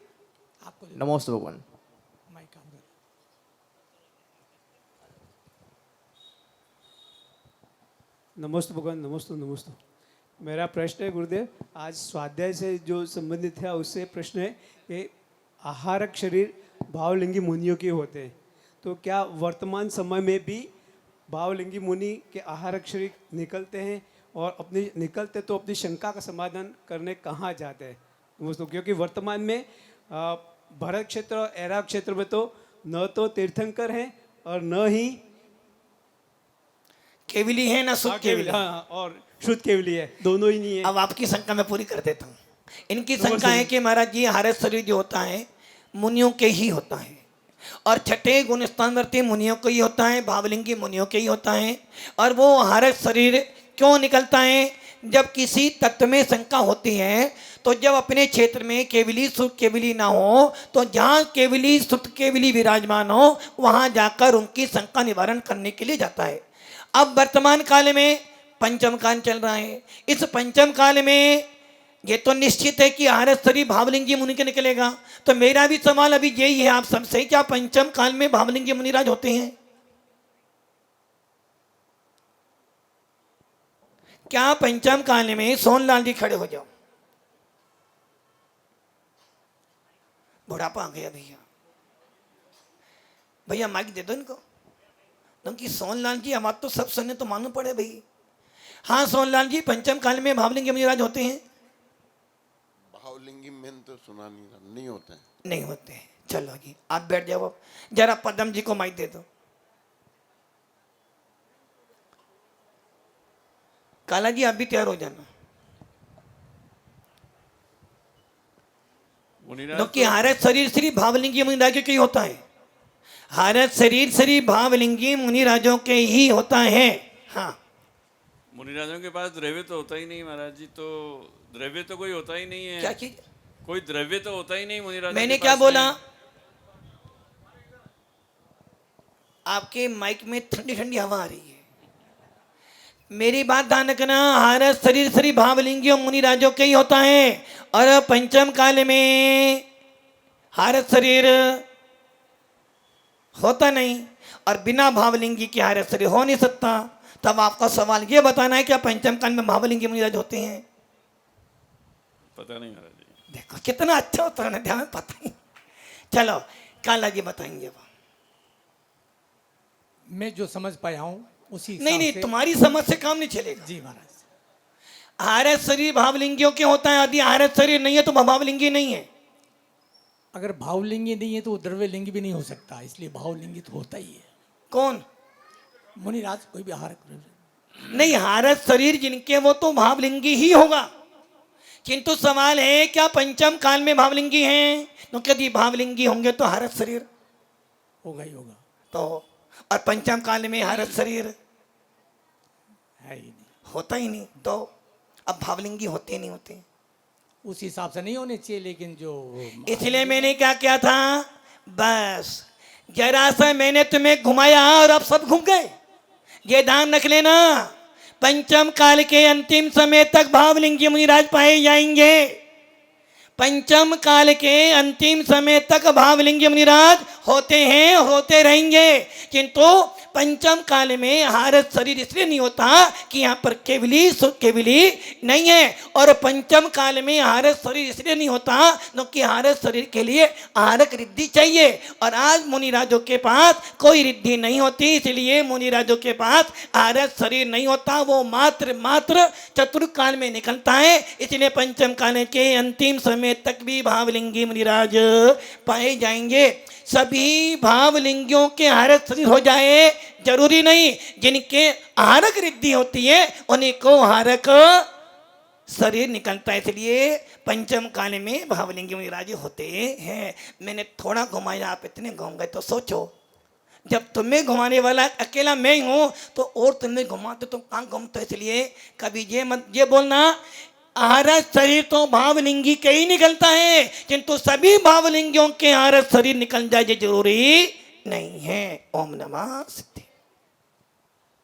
Speaker 11: नमोस्तु भगवान।
Speaker 12: नमोस्तु भगवान। नमोस्तु नमोस्तु। मेरा प्रश्न है गुरुदेव, आज स्वाध्याय से जो संबंधित है उससे प्रश्न है कि आहारक शरीर भावलिंगी मुनियों के होते हैं, तो क्या वर्तमान समय में भी भावलिंगी मुनि के आहारक शरीर निकलते हैं और अपनी निकलते तो अपनी शंका का समाधान करने कहाँ जाते हैं दोस्तों? क्योंकि वर्तमान में भरत क्षेत्र और ऐरावत क्षेत्र में तो न तो तीर्थंकर हैं और न ही
Speaker 2: केवली है ना शुद्ध केवली।
Speaker 12: हाँ, और शुद्ध केवली है, दोनों ही नहीं है।
Speaker 2: अब आपकी शंका मैं पूरी कर देता हूँ। इनकी शंका है कि महाराज जी हारस शरीर जो होता है मुनियों के ही होता है और छठे गुण स्थानवर्ती मुनियों को ही होता है, भावलिंगी मुनियों के ही होता है। और वो हारस शरीर क्यों निकलता है? जब किसी तत्व में शंका होती है तो जब अपने क्षेत्र में केवली शुद्ध केवली ना हो तो जहाँ केवली शुद्ध केवली विराजमान हो वहाँ जाकर उनकी शंका निवारण करने के लिए जाता है। अब वर्तमान काल में पंचम काल चल रहा है। इस पंचम काल में ये तो निश्चित है कि आहारस शरीर भावलिंगी मुनि के निकलेगा। तो मेरा भी सवाल अभी यही है आप सबसे, क्या पंचम काल में भावलिंगी मुनिराज होते हैं? क्या पंचम काल में सोनलाल जी खड़े हो जाओ, बुढ़ापा आ गया भैया, भैया माइक दे दो इनको, क्योंकि सोनलाल जी आवाज तो सब सुनने तो मालूम पड़े भाई। हाँ सोनलाल जी, पंचम काल में भावलिंगी मुनिराज होते हैं?
Speaker 13: भावलिंगी में तो सुना नहीं होते हैं।
Speaker 2: नहीं होते हैं। चलो जी आप बैठ जाओ, जरा पदम जी को माइक दे दो। काला जी आप भी तैयार हो जाना, क्योंकि हारस शरीर श्री भावलिंगी मुनिराजों के ही होता है। हारस शरीर श्री भावलिंगी मुनिराजों के ही होता है। हाँ,
Speaker 4: मुनिराजों के पास द्रव्य तो होता ही नहीं महाराज जी, तो द्रव्य तो कोई होता ही नहीं है।
Speaker 2: क्या चीज?
Speaker 4: कोई द्रव्य तो होता ही नहीं मुनिराजों
Speaker 2: मैंने
Speaker 4: के
Speaker 2: क्या
Speaker 4: पास
Speaker 2: बोला?
Speaker 4: में।
Speaker 2: आपके माइक में ठंडी ठंडी हवा आ रही है, मेरी बात ध्यान रखना। हारस शरीर श्री भावलिंगी मुनिराजों के ही होता है और पंचम काल में हारस शरीर होता नहीं और बिना भावलिंगी के हारस शरीर हो नहीं सकता। तब आपका सवाल ये बताना है क्या पंचम काल में भावलिंगी मुनिराज होते हैं?
Speaker 4: पता नहीं महाराज जी।
Speaker 2: देखो कितना अच्छा होता है ना, ध्यान पता ही। चलो काला जी बताएंगे।
Speaker 1: मैं जो समझ पाया हूँ उसी
Speaker 2: नहीं नहीं,
Speaker 1: से-
Speaker 2: तुम्हारी समझ से काम नहीं चलेगा
Speaker 1: जी महाराज।
Speaker 2: हारस शरीर भावलिंगियों के होता है, यदि हारस शरीर नहीं है तो भावलिंगी नहीं है।
Speaker 1: अगर भावलिंगी नहीं है तो द्रव्यलिंगी भी नहीं हो सकता, इसलिए भावलिंगी तो होता ही है।
Speaker 2: कौन?
Speaker 1: मुनिराज कोई भी आहार
Speaker 2: नहीं, हारस शरीर जिनके वो तो भावलिंगी ही होगा, किंतु सवाल है क्या पंचम काल में भावलिंगी हैं? तो यदि भावलिंगी होंगे तो हारस शरीर
Speaker 1: होगा ही होगा,
Speaker 2: तो, और पंचम काल में हारस शरीर
Speaker 1: है ही नहीं,
Speaker 2: होता ही नहीं, तो अब भावलिंगी होते नहीं होते।
Speaker 1: उस हिसाब से नहीं होने चाहिए, लेकिन जो
Speaker 2: इसलिए मैंने क्या किया था, बस जरा सा मैंने तुम्हें घुमाया और अब सब घूम गए। ये ध्यान रख लेना, पंचम काल के अंतिम समय तक भावलिंगी मुनिराज पाए जाएंगे। पंचम काल के अंतिम समय तक भावलिंगी मुनिराज होते हैं, होते रहेंगे, किंतु पंचम काल में हारस शरीर इसलिए नहीं होता कि यहाँ पर केवली सुख केवली नहीं है, और पंचम काल में हारस शरीर इसलिए नहीं होता क्योंकि हारस शरीर के लिए आहारक रिद्धि चाहिए, और आज मुनिराजों के पास कोई रिद्धि नहीं होती, इसलिए मुनिराजों के पास हारस शरीर नहीं होता, वो मात्र चतुर्थ काल में निकलता है। इसलिए पंचम काल के अंतिम समय तक भी भावलिंगी मुनिराज पाए जाएंगे। सभी भावलिंगियों के हारक शरीर हो जाए जरूरी नहीं, जिनके हारक रिद्धि होती है उन्हीं को हारक शरीर निकलता है। इसलिए पंचम काल में भावलिंगी मुनिराज होते हैं। मैंने थोड़ा घुमाया, आप इतने घूम गए, तो सोचो जब तुम्हें घुमाने वाला अकेला मैं ही हूँ तो और तुम्हें घुमाते तुम कहाँ घूमते। इसलिए कभी ये बोलना आहारस शरीर तो भावलिंगी के ही निकलता है, किंतु सभी भावलिंगियों के आहारस शरीर निकल जाए जरूरी नहीं है। ओम नमः सिद्धि।